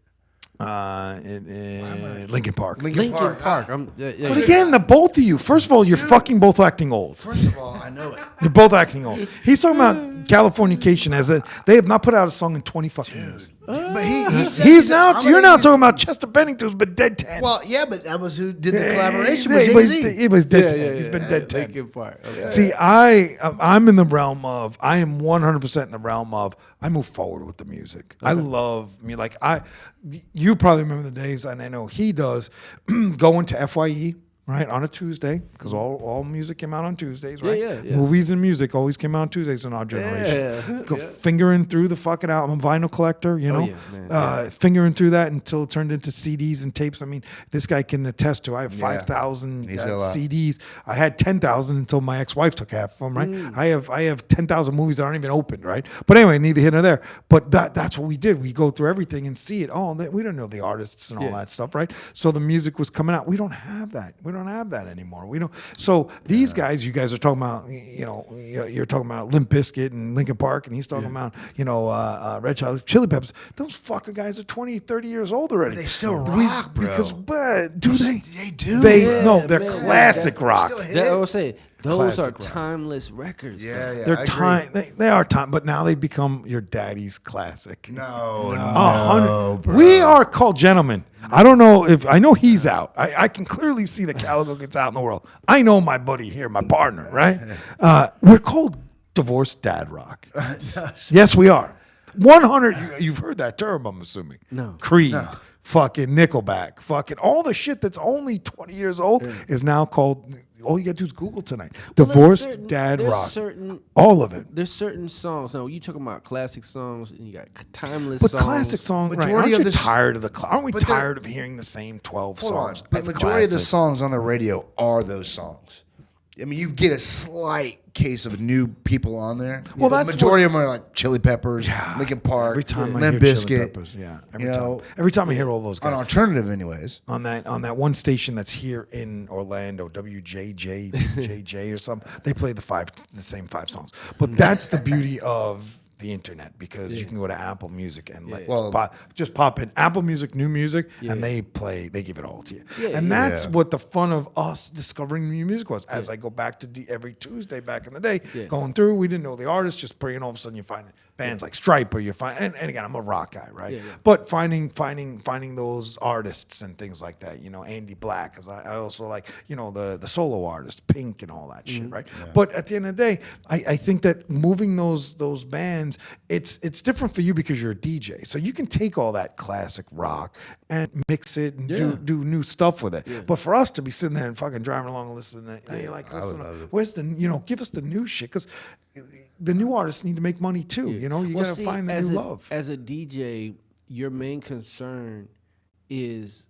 C: Lincoln Park.
B: Linkin Park.
C: But again, the both of you. First of all, you're fucking both acting old.
D: First of all, I know it.
C: You're both acting old. He's talking about Californication they have not put out a song in 20 fucking years.
D: But he said
C: You're now talking about Chester Bennington, who's been dead 10.
D: Well, yeah, but that was who did the collaboration
C: Yeah,
D: with
C: he was-
D: Jay-Z.
C: He was dead 10. He's been dead 10.
B: Linkin Park. Okay.
C: See, I'm in the realm of, I am 100% in the realm of, I move forward with the music. I love me. Like, you probably remember the days, and I know he does, going to FYE, right, on a Tuesday, because all music came out on Tuesdays, right?
B: Yeah.
C: Movies and music always came out on Tuesdays in our generation.
B: Yeah.
C: Go fingering through the fucking album. I'm a vinyl collector, fingering through that until it turned into CDs and tapes. I mean, this guy can attest to. I have 5,000
D: He's got a lot.
C: CDs. I had 10,000 until my ex-wife took half of them, right? I have 10,000 movies that aren't even opened, right? But anyway, neither here nor there. But that's what we did. We go through everything and see it. We don't know the artists and all that stuff, right? So the music was coming out. We don't have that. We don't have that anymore. We don't. So these guys, you guys are talking about, you're talking about Limp Bizkit and Linkin Park, and he's talking about, Red Hot Chili Peppers. Those fucking guys are 20, 30 years old already.
D: They still rock, bro.
C: Do they?
D: They do.
C: They're classic rock.
B: I would say those
C: Classic
B: are
C: rock.
B: timeless records.
D: Yeah, yeah.
C: They're
D: I
C: time.
D: agree.
C: They are time, but now they become your daddy's classic.
D: No, bro.
C: We are called gentlemen. I don't know if I know he's out. I can clearly see that Calico gets out in the world. I know my buddy here, my partner, right? We're called divorced dad rock. Yes, we are. 100. You've heard that term, I'm assuming.
B: No.
C: Creed. Fucking Nickelback. Fucking all the shit that's only 20 years old is now called. All you got to do is Google tonight. Divorced dad rock. All of it.
B: There's certain songs. Now you talking about classic songs, and you got timeless
C: But
B: songs.
C: classic songs, right?
D: Majority
C: Aren't
D: of
C: you
D: the-
C: tired of the? Aren't we
D: but they're-
C: tired of hearing the same 12
D: Hold on.
C: songs?
D: But
C: as
D: majority of the
C: classics?
D: songs on the radio are those songs. I mean, you get a slight case of new people on there.
C: Well,
D: But
C: that's
D: the majority of them are like Chili Peppers, Linkin Park,
C: Every time I
D: Limp
C: hear Chili
D: Bizkit.
C: Peppers, yeah.
D: know,
C: Every time I hear all those
D: On
C: guys
D: alternative, anyways.
C: on that one station that's here in Orlando, WJJ or something, they play the same 5 songs. But that's the beauty of the internet, because you can go to Apple Music and just pop in Apple Music, new music, and they give it all to you. And that's what the fun of us discovering new music was. As I go back to every Tuesday back in the day, going through, we didn't know the artist, just praying all of a sudden you find bands like Striper. You find, and again, I'm a rock guy, right?
B: Yeah.
C: But finding those artists and things like that, Andy Black, because I also like, the solo artists, Pink and all that shit, right? Yeah. But at the end of the day, I think that moving those bands, it's different for you because you're a DJ, so you can take all that classic rock and mix it and do new stuff with it. Yeah. But for us to be sitting there and fucking driving along and listening, you're like, listen, where's the, give us the new shit, because the new artists need to make money too. You gotta find the new love.
B: As a DJ, your main concern is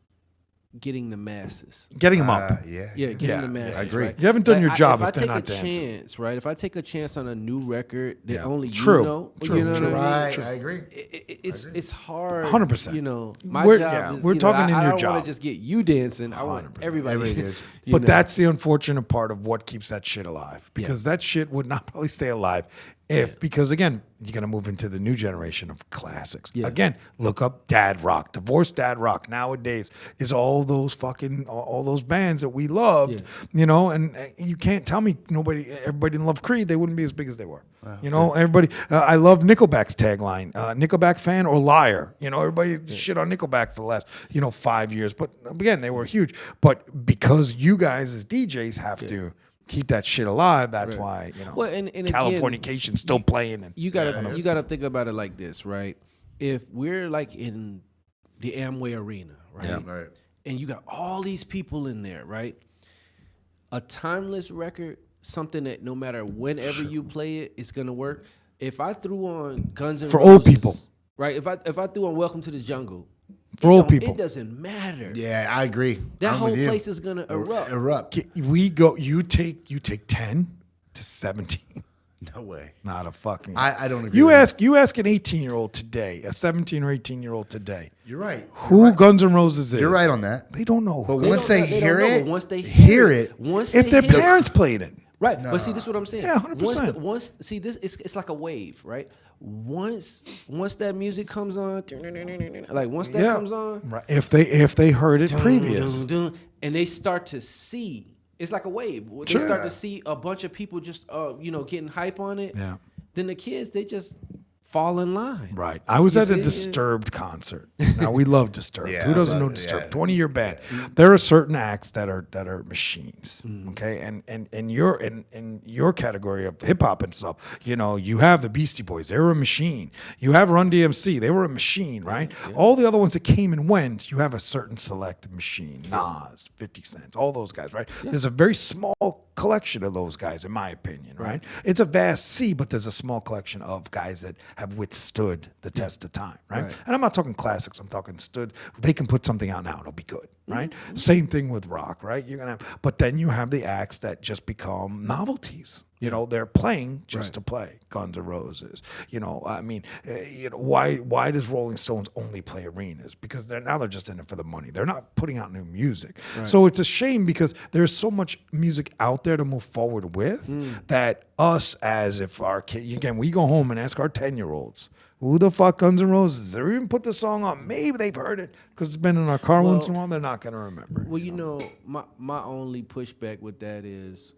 B: getting the masses,
C: getting them up.
B: Getting the masses. I agree.
C: Right? You haven't done your job if they're not dancing.
B: If I take a chance, right? If I take a chance on a new record that only
C: True.
B: you know, you know what I mean?
D: Right, I agree.
B: It's hard.
C: 100%.
B: My job is,
C: we're talking in your job.
B: I don't want to just get you dancing. I want everybody to.
C: But that's the unfortunate part of what keeps that shit alive, because that shit would not probably stay alive because again, you're going to move into the new generation of classics. Yeah. Again, look up dad rock. Divorced dad rock nowadays is all those bands that we loved, and you can't tell me everybody didn't love Creed. They wouldn't be as big as they were. Everybody, I love Nickelback's tagline, Nickelback fan or liar. Everybody shit on Nickelback for the last, 5 years. But again, they were huge. But because you guys as DJs have to keep that shit alive, that's why,
B: and
C: Californication's still playing. And
B: you gotta think about it like this, right? If we're like in the Amway Arena, right?
D: Yeah, right.
B: And you got all these people in there, right? A timeless record, something that no matter whenever you play it, it's gonna work. If I threw on Guns N' Roses,
C: for old people,
B: right? If I threw on Welcome to the Jungle,
C: for old people,
B: it doesn't matter.
D: Yeah, I agree.
B: That whole place is gonna erupt.
C: We go. You take 10 to 17.
D: No way.
C: Not a fucking.
D: I don't agree.
C: You ask an 18-year-old today, a 17 or 18-year-old today.
D: You're right.
C: Who Guns N' Roses is?
D: You're right on that.
C: They don't know.
D: But once they hear it,
C: if their parents played it.
B: Right, but see, this is what I'm saying.
C: Yeah, 100%.
B: Once see this, it's like a wave, right? Once that music comes on, like once that comes on,
C: right. If they heard it previous,
B: and they start to see, it's like a wave. They start to see a bunch of people just getting hype on it.
C: Yeah.
B: Then the kids, they just fall in line.
C: Right. I was at a Disturbed concert. Now we love Disturbed. Who doesn't know Disturbed? 20-year band. There are certain acts that are machines. Okay, and in your category of hip hop and stuff, you have the Beastie Boys. They were a machine. You have Run DMC. They were a machine, right? Yeah. All the other ones that came and went, you have a certain select machine. Nas, 50 Cent, all those guys, right? Yeah. There's a very small collection of those guys, in my opinion, right? It's a vast sea, but there's a small collection of guys that have withstood the test of time, right? And I'm not talking classics. I'm talking they can put something out now. It'll be good, right? Same thing with rock, right? But then you have the acts that just become novelties. They're playing just to play. Guns N' Roses. Why does Rolling Stones only play arenas? Because they're just in it for the money. They're not putting out new music. Right. So it's a shame because there's so much music out there to move forward with that us, as if our kid, again, we go home and ask our 10-year-olds, who the fuck Guns N' Roses? They even put the song on. Maybe they've heard it because it's been in our car once in a while. They're not going to remember.
B: Well, my only pushback with that is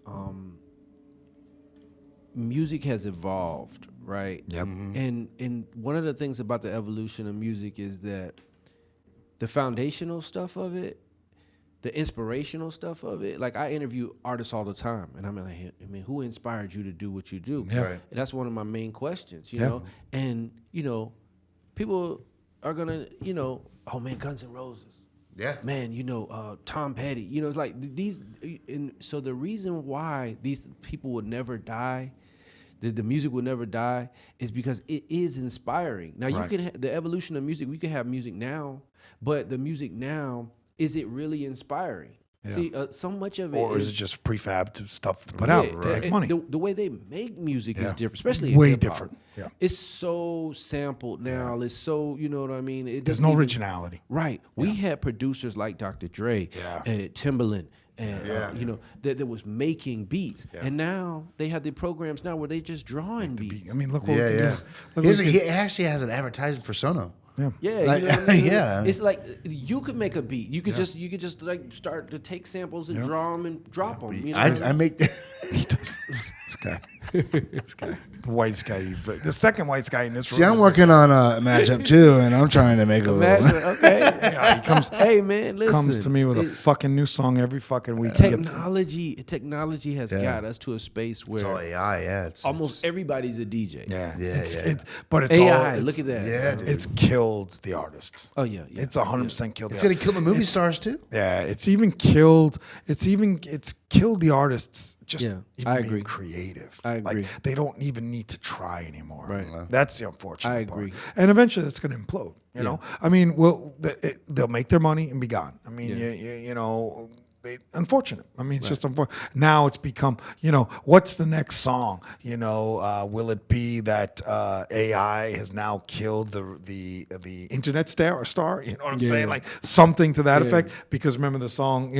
B: music has evolved, right?
C: Yep.
B: And one of the things about the evolution of music is that the foundational stuff of it, the inspirational stuff of it, like I interview artists all the time, and I'm like, who inspired you to do what you do?
C: Yeah.
B: Right. And that's one of my main questions, you know? And, people are gonna, oh man, Guns N' Roses.
D: Yeah.
B: Man, Tom Petty. It's like these, and so the reason why these people would never die, the music will never die, is because it is inspiring. Now you can the evolution of music. We can have music now, but the music now, is it really inspiring? Yeah. See, so much of it,
C: or is it just prefab stuff to put out to make money?
B: The way they make music is different, especially
C: way
B: in hip-hop.
C: different. Yeah,
B: it's so sampled now. It's so what I mean.
C: There's no originality.
B: Right. We had producers like Dr. Dre, Timbaland. And that was making beats, and now they have the programs now where they just drawing beats.
C: I mean, look what we can do.
D: He actually has an advertising persona.
C: Yeah,
B: It's like you could make a beat. You could just like start to take samples and draw them and drop them.
D: I make
C: he does. This guy. The whitest guy, the second whitest guy in this room.
D: See, I'm working on a matchup too, and I'm trying to make a little.
B: Okay.
C: Yeah, he comes.
B: Hey man, listen.
C: Comes to me with a fucking new song every fucking week.
B: Technology has got us to a space where
D: It's all AI, yeah.
B: almost everybody's a DJ.
C: Yeah,
D: Yeah,
C: but it's
B: AI,
C: all.
B: look at that.
D: Yeah, dude.
C: It's killed the artists.
B: Oh yeah.
C: It's 100% killed.
D: It's gonna kill the movie stars too.
C: Yeah, it's killed the artists. Just
B: Yeah,
C: even
B: I
C: being
B: agree.
C: creative.
B: I agree.
C: Like they don't even need to try anymore.
B: Right.
C: That's the unfortunate
B: I agree.
C: part. And eventually, it's going to implode. You know, I mean, they'll make their money and be gone. I mean, you know. Unfortunate. I mean, it's just unfortunate. Now it's become, you know, what's the next song? You know, will it be that AI has now killed the internet star? You know what I'm saying? Like something to that effect. Because remember the song,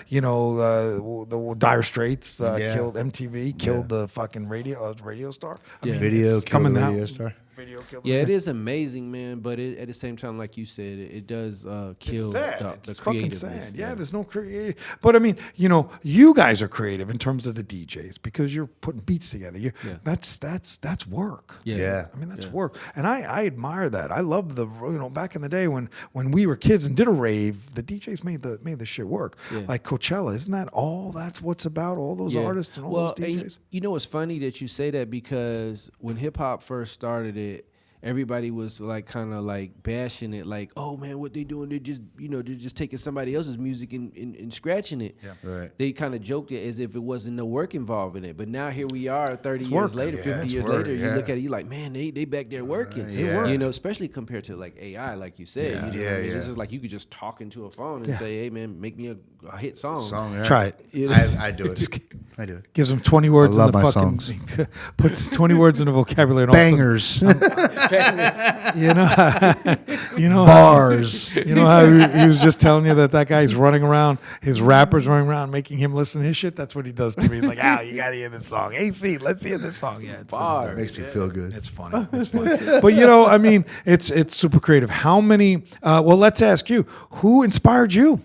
C: you know, the Dire Straits killed MTV, killed the fucking radio star. I mean,
D: Video
C: it's
D: killed
C: coming
D: the
C: now.
D: radio star.
C: Video killed.
B: Yeah, it is amazing, man. But at the same time, like you said, it does kill the
C: It's fucking
B: creativeness.
C: sad. Yeah, there's no creative. But I mean, you know, you guys are creative in terms of the DJs because you're putting beats together. That's work.
B: Yeah.
C: I mean, that's work, and I admire that. I love back in the day when we were kids and did a rave, the DJs made the shit work. Like Coachella, isn't that all? That's what's about all those artists and all those DJs.
B: You know, it's funny that you say that because when hip hop first started, everybody was like kind of like bashing it, like, oh man, what they doing? They're just taking somebody else's music and scratching it. Yeah.
D: Right.
B: They kind of joked it as if it wasn't no work involved in it. But now here we are, 30 years later, 50 years later, you look at it, you like, man, they back there working. You know, especially compared to like AI, like you said. This is like you could just talk into a phone and say, hey man, make me a hit song.
C: Try it.
D: I do it. I do it.
C: Gives them 20 words in
D: love
C: the
D: my
C: fucking
D: songs.
C: puts 20 words in the vocabulary. And all of a sudden,
D: Bangers,
C: you know,
D: bars.
C: You know how he was just telling you that guy's running around, his rapper's running around making him listen to his shit. That's what he does to me. He's like, you gotta hear this song. Hey, C, let's hear this song. Yeah,
D: It makes me feel good.
C: it's funny. It's funny. But you know, I mean, it's super creative. How many? Well, let's ask you, who inspired you?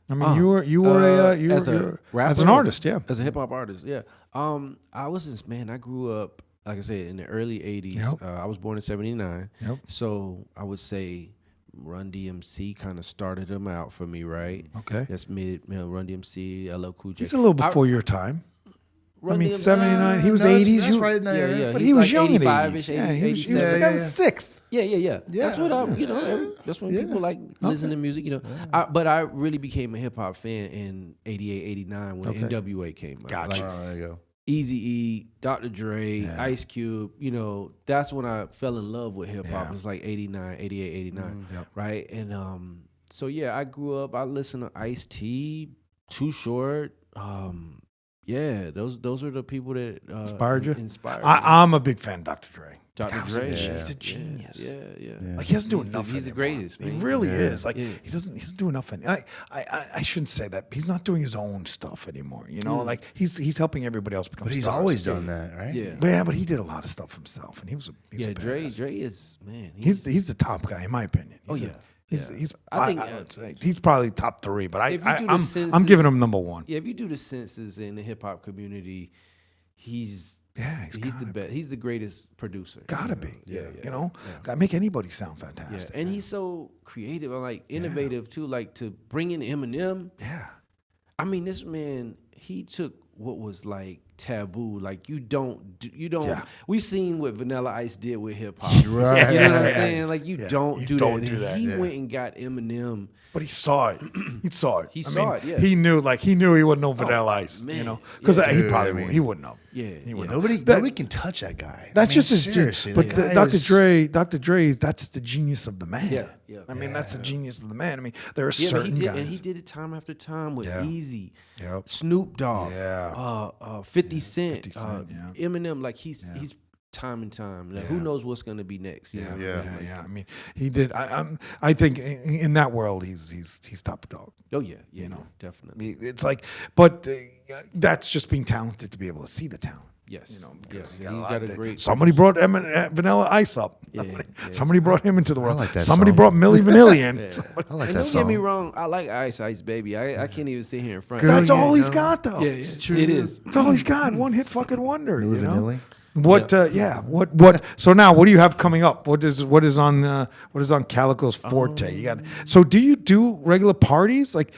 C: I mean, you were
B: as a rapper,
C: as an artist,
B: as a hip hop artist, yeah. I grew up, like I said, in the early 80s.
C: Yep.
B: I was born in 79.
C: Yep.
B: So I would say Run DMC kind of started them out for me, right?
C: Okay.
B: That's Run DMC, LL Cool J.
C: He's a little before your time.
B: Run
C: I mean,
B: DMC,
C: 79. He was
D: No,
C: 80s.
D: that's right in that area.
B: Yeah,
C: But
B: he's
C: he was
B: like
C: young in
B: 85-ish,
C: 80s. Yeah, he was.
B: 87.
C: The guy was 6.
B: Yeah. That's what that's when people like listen to music, you know. But I really became a hip hop fan in 88, 89 when NWA came out.
C: Gotcha.
B: Like,
D: There you go.
B: Eazy-E, Dr. Dre, Ice Cube, you know, that's when I fell in love with hip hop. It was like 89, 88, 89, right? And so yeah, I grew up, I listened to Ice-T, Too Short, those are the people that
C: Inspired you?
B: Inspired me.
C: I'm a big fan of Dr. Dre.
B: Dr. Dre,
C: He's a genius.
B: Yeah.
C: Like he doesn't do enough.
B: He's the
C: anymore.
B: greatest.
C: He
B: man.
C: really is. Like he doesn't do enough. I shouldn't say that. He's not doing his own stuff anymore. You know, like he's helping everybody else become.
D: But he's
C: stars.
D: always done that, right?
C: Yeah, but he did a lot of stuff himself, and he's a
B: Dre
C: badass.
B: is, man.
C: He's the top guy in my opinion. I would say he's probably top 3, but I'm giving him number 1.
B: Yeah, if you do the census in the hip hop community, he's the best. He's the greatest producer.
C: Gotta be.
B: Yeah.
C: You know, gotta make anybody sound fantastic.
B: Yeah, and he's so creative and like innovative too. Like to bring in Eminem.
C: Yeah.
B: I mean, this man, he took what was like taboo. Like you don't. We've seen what Vanilla Ice did with hip hop.
D: Right.
B: You know what I'm saying? Like you don't do
C: don't
B: that.
C: do that.
B: He went and got Eminem.
C: But he saw it. He saw it.
B: He saw it, yeah.
C: He knew he wouldn't know Vanilla Ice.
B: man.
C: You know, because
B: Yeah.
C: he probably he wouldn't know.
B: Yeah,
C: He wouldn't
B: yeah.
C: know.
D: Nobody can touch that guy.
C: That's just his
D: seriously.
C: genius. But
D: the guy
C: Dr.
D: is-
C: Dre, that's the genius of the man.
B: Yeah.
C: I mean, that's the genius of the man. I mean, there are
B: Yeah, but
C: certain guys.
B: and he did it time after time with Easy,
C: Yep.
B: Snoop Dogg, 50 Cent,
C: 50 Cent,
B: Eminem. Like he's time and time. Like who knows what's gonna be next? You know?
C: Yeah. I mean, he did. I think in that world, he's top dog.
B: Oh yeah.
C: You know,
B: definitely.
C: It's like, but that's just being talented to be able to see the talent.
B: Yes.
C: You know, because
B: Yes.
C: you
B: And
C: got
B: he's
C: a
B: got
C: lot
B: a
C: of-
B: great.
C: Somebody brought Vanilla Ice up.
B: Yeah.
C: Somebody brought him into the world.
D: like that
C: Somebody
D: song.
C: brought Milli Vanilli in.
D: I like
B: And
D: that
B: don't get me
D: song.
B: wrong, I like Ice Baby. I can't even sit here in front.
C: That's
D: yeah,
C: all he's
D: no.
C: got, though.
B: Yeah, it is.
C: That's all he's got. One hit fucking wonder.
D: Milli
C: You know?
D: Vanilli?
C: What? Yeah. What? So now, what do you have coming up? What is on Calico's forte? You got. So do you do regular parties? Like,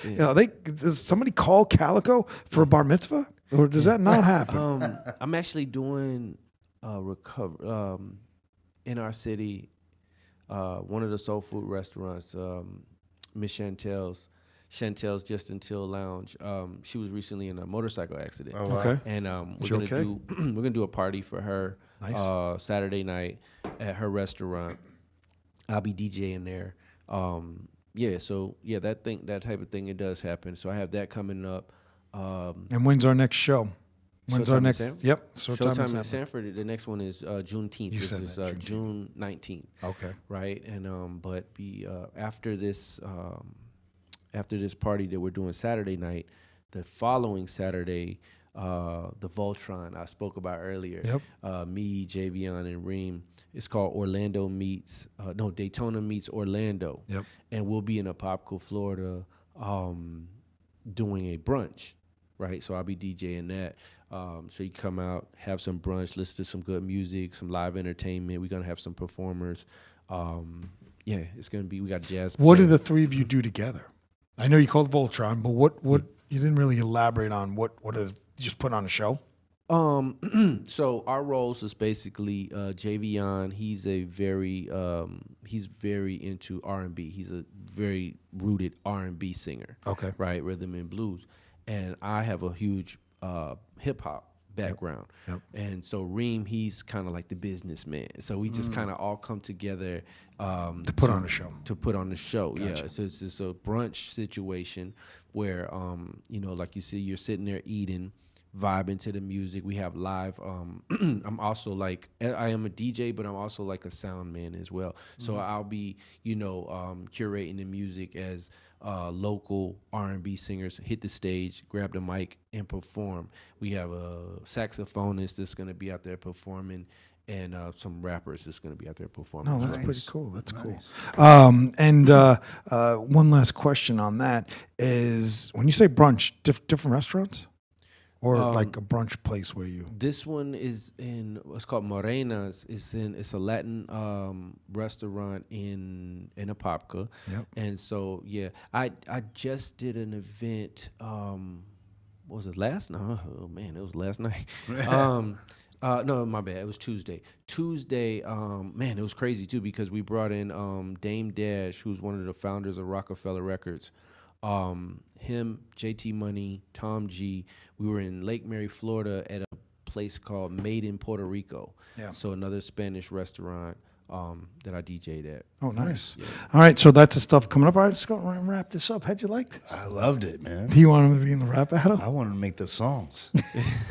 C: does somebody call Calico for a bar mitzvah, or does that not happen?
B: I'm actually doing recover in our city. One of the soul food restaurants, Miss Chantel's Just Until Lounge. She was recently in a motorcycle accident.
C: Oh, wow. Okay.
B: And we're gonna do a party for her Saturday night at her restaurant. I'll be DJing there. That type of thing, it does happen. So I have that coming up.
C: And when's our next show? When's our next? Yep.
B: Showtime in Sanford. The next one is Juneteenth. This is June 19th.
C: Okay.
B: Right. And but after this party that we're doing Saturday night, the following Saturday, the Voltron I spoke about earlier.
C: Yep.
B: Me, Javion, and Reem. It's called Daytona meets Orlando.
C: Yep.
B: And we'll be in Apopka, Florida, doing a brunch. Right. So I'll be DJing that. So you come out, have some brunch, listen to some good music, some live entertainment. We're gonna have some performers. It's gonna be. We got jazz.
C: What do the three of you do together? I know you called Voltron, but what you didn't really elaborate on. What you just put on a show?
B: So our roles is basically Javion. He's very into R&B. He's a very rooted R&B singer.
C: Okay.
B: Right, rhythm and blues, and I have a huge hip hop background.
C: Yep.
B: And so Reem, he's kind of like the businessman. So we just kind of all come together
C: To put on a show.
B: To put on the show,
C: Gotcha.
B: yeah. So it's just a brunch situation where, like you see, you're sitting there eating, vibing to the music. We have live. I'm also I am a DJ, but I'm also like a sound man as well. So I'll be, curating the music as local R&B singers hit the stage, grab the mic, and perform. We have a saxophonist that's going to be out there performing, and some rappers that's going to be out there performing.
C: No, that's pretty cool. That's cool. And one last question on that is, when you say brunch, different restaurants? Or like a brunch place where you...
B: This one is in what's called Morena's. It's a Latin restaurant in Apopka.
C: Yep.
B: And so, I just did an event, what was it, last night? Oh, man, it was last night. No, my bad. It was Tuesday. Man, it was crazy, too, because we brought in Dame Dash, who's one of the founders of Rockefeller Records. Him, JT Money, Tom G. We were in Lake Mary, Florida at a place called Made in Puerto Rico.
C: Yeah.
B: So another Spanish restaurant that I DJ'd at.
C: Oh, nice.
B: Yeah.
C: All right, so that's the stuff coming up. All right, let's go and wrap this up. How'd you like this?
D: I loved it, man.
C: Do you want him to be in the rap battle?
D: I wanted to make those songs.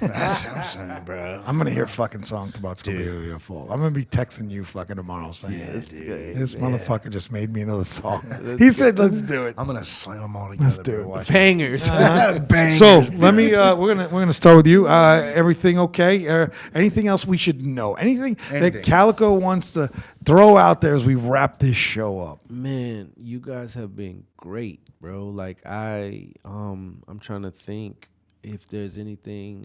D: That's what I'm saying, bro.
C: I'm going to hear fucking songs about it's going to be your fault. I'm going to be texting you fucking tomorrow saying, this motherfucker just made me another song. He said, let's do it.
D: I'm going to slam them all together.
C: Let's do it.
D: Watch
B: Bangers.
D: Bangers.
C: So let me, we're gonna start with you. Everything okay? Anything else we should know? Anything that Calico wants to throw out there as we wrap this show up?
B: Man, you guys have been great, bro. Like I'm trying to think if there's anything.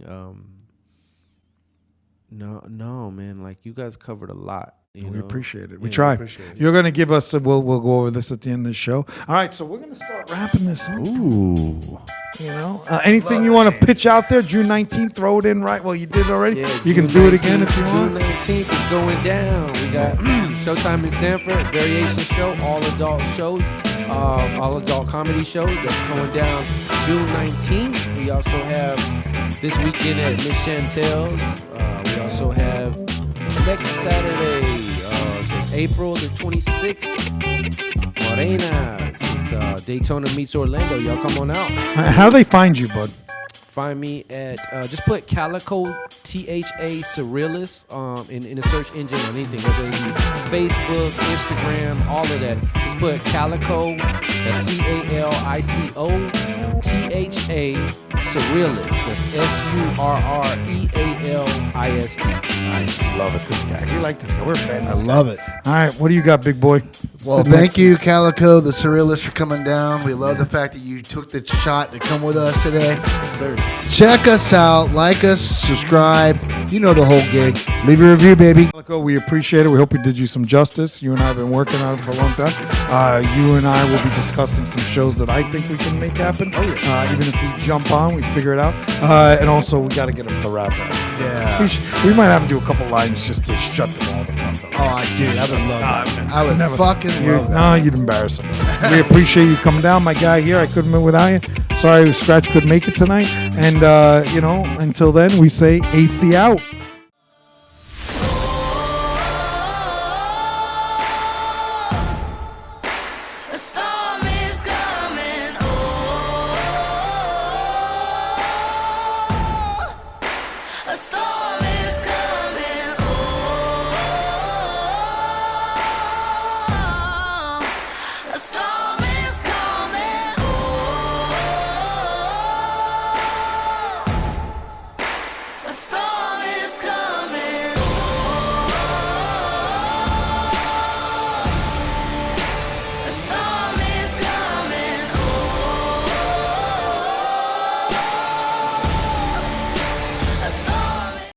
B: No, man. Like you guys covered a lot.
C: We appreciate it. We try. You're going to give us, we'll go over this at the end of the show. All right, so we're going to start wrapping this up.
D: Ooh.
C: Anything you want to pitch out there? June 19th, throw it in right. Well, you did already.
B: Yeah,
C: you can do it again if you want.
B: June 19th is going down. We got Showtime in Sanford, variation show, all adult show, all adult comedy show that's going down June 19th. We also have this weekend at Miss Chantel's. We also have next Saturday, April the 26th, Morena's. It's Daytona meets Orlando. Y'all come on out.
C: How do they find you, bud?
B: Find me at just put Calico THA Surrealist in the search engine on anything, whether it be Facebook, Instagram, all of that. Just put Calico, that's CALICO THA Surrealist. That's SURREALIST.
C: I love it. This guy. We like this guy. We're fans.
D: I love it.
C: All right, what do you got, big boy?
D: Well, thank you, Calico, the Surrealist, for coming down. We love the fact that you took the shot to come with us today.
B: Yes, sir.
D: Check us out, like us, subscribe, You know the whole gig. Leave a review, baby.
C: Calico, we appreciate it. We hope we did you some justice. You and I have been working on it for a long time. You and I will be discussing some shows that I think we can make happen.
D: Oh, yeah.
C: Even if we jump on, we figure it out. And also, we got to get him to wrap up.
D: Yeah.
C: We might have to do a couple lines just to shut them all the fuck up.
D: Oh, dude, I would love that. I would fucking love that.
C: No, you'd embarrass him. We appreciate you coming down, my guy here. I couldn't have been without you. Sorry, Scratch couldn't make it tonight. And, until then, we say AC out.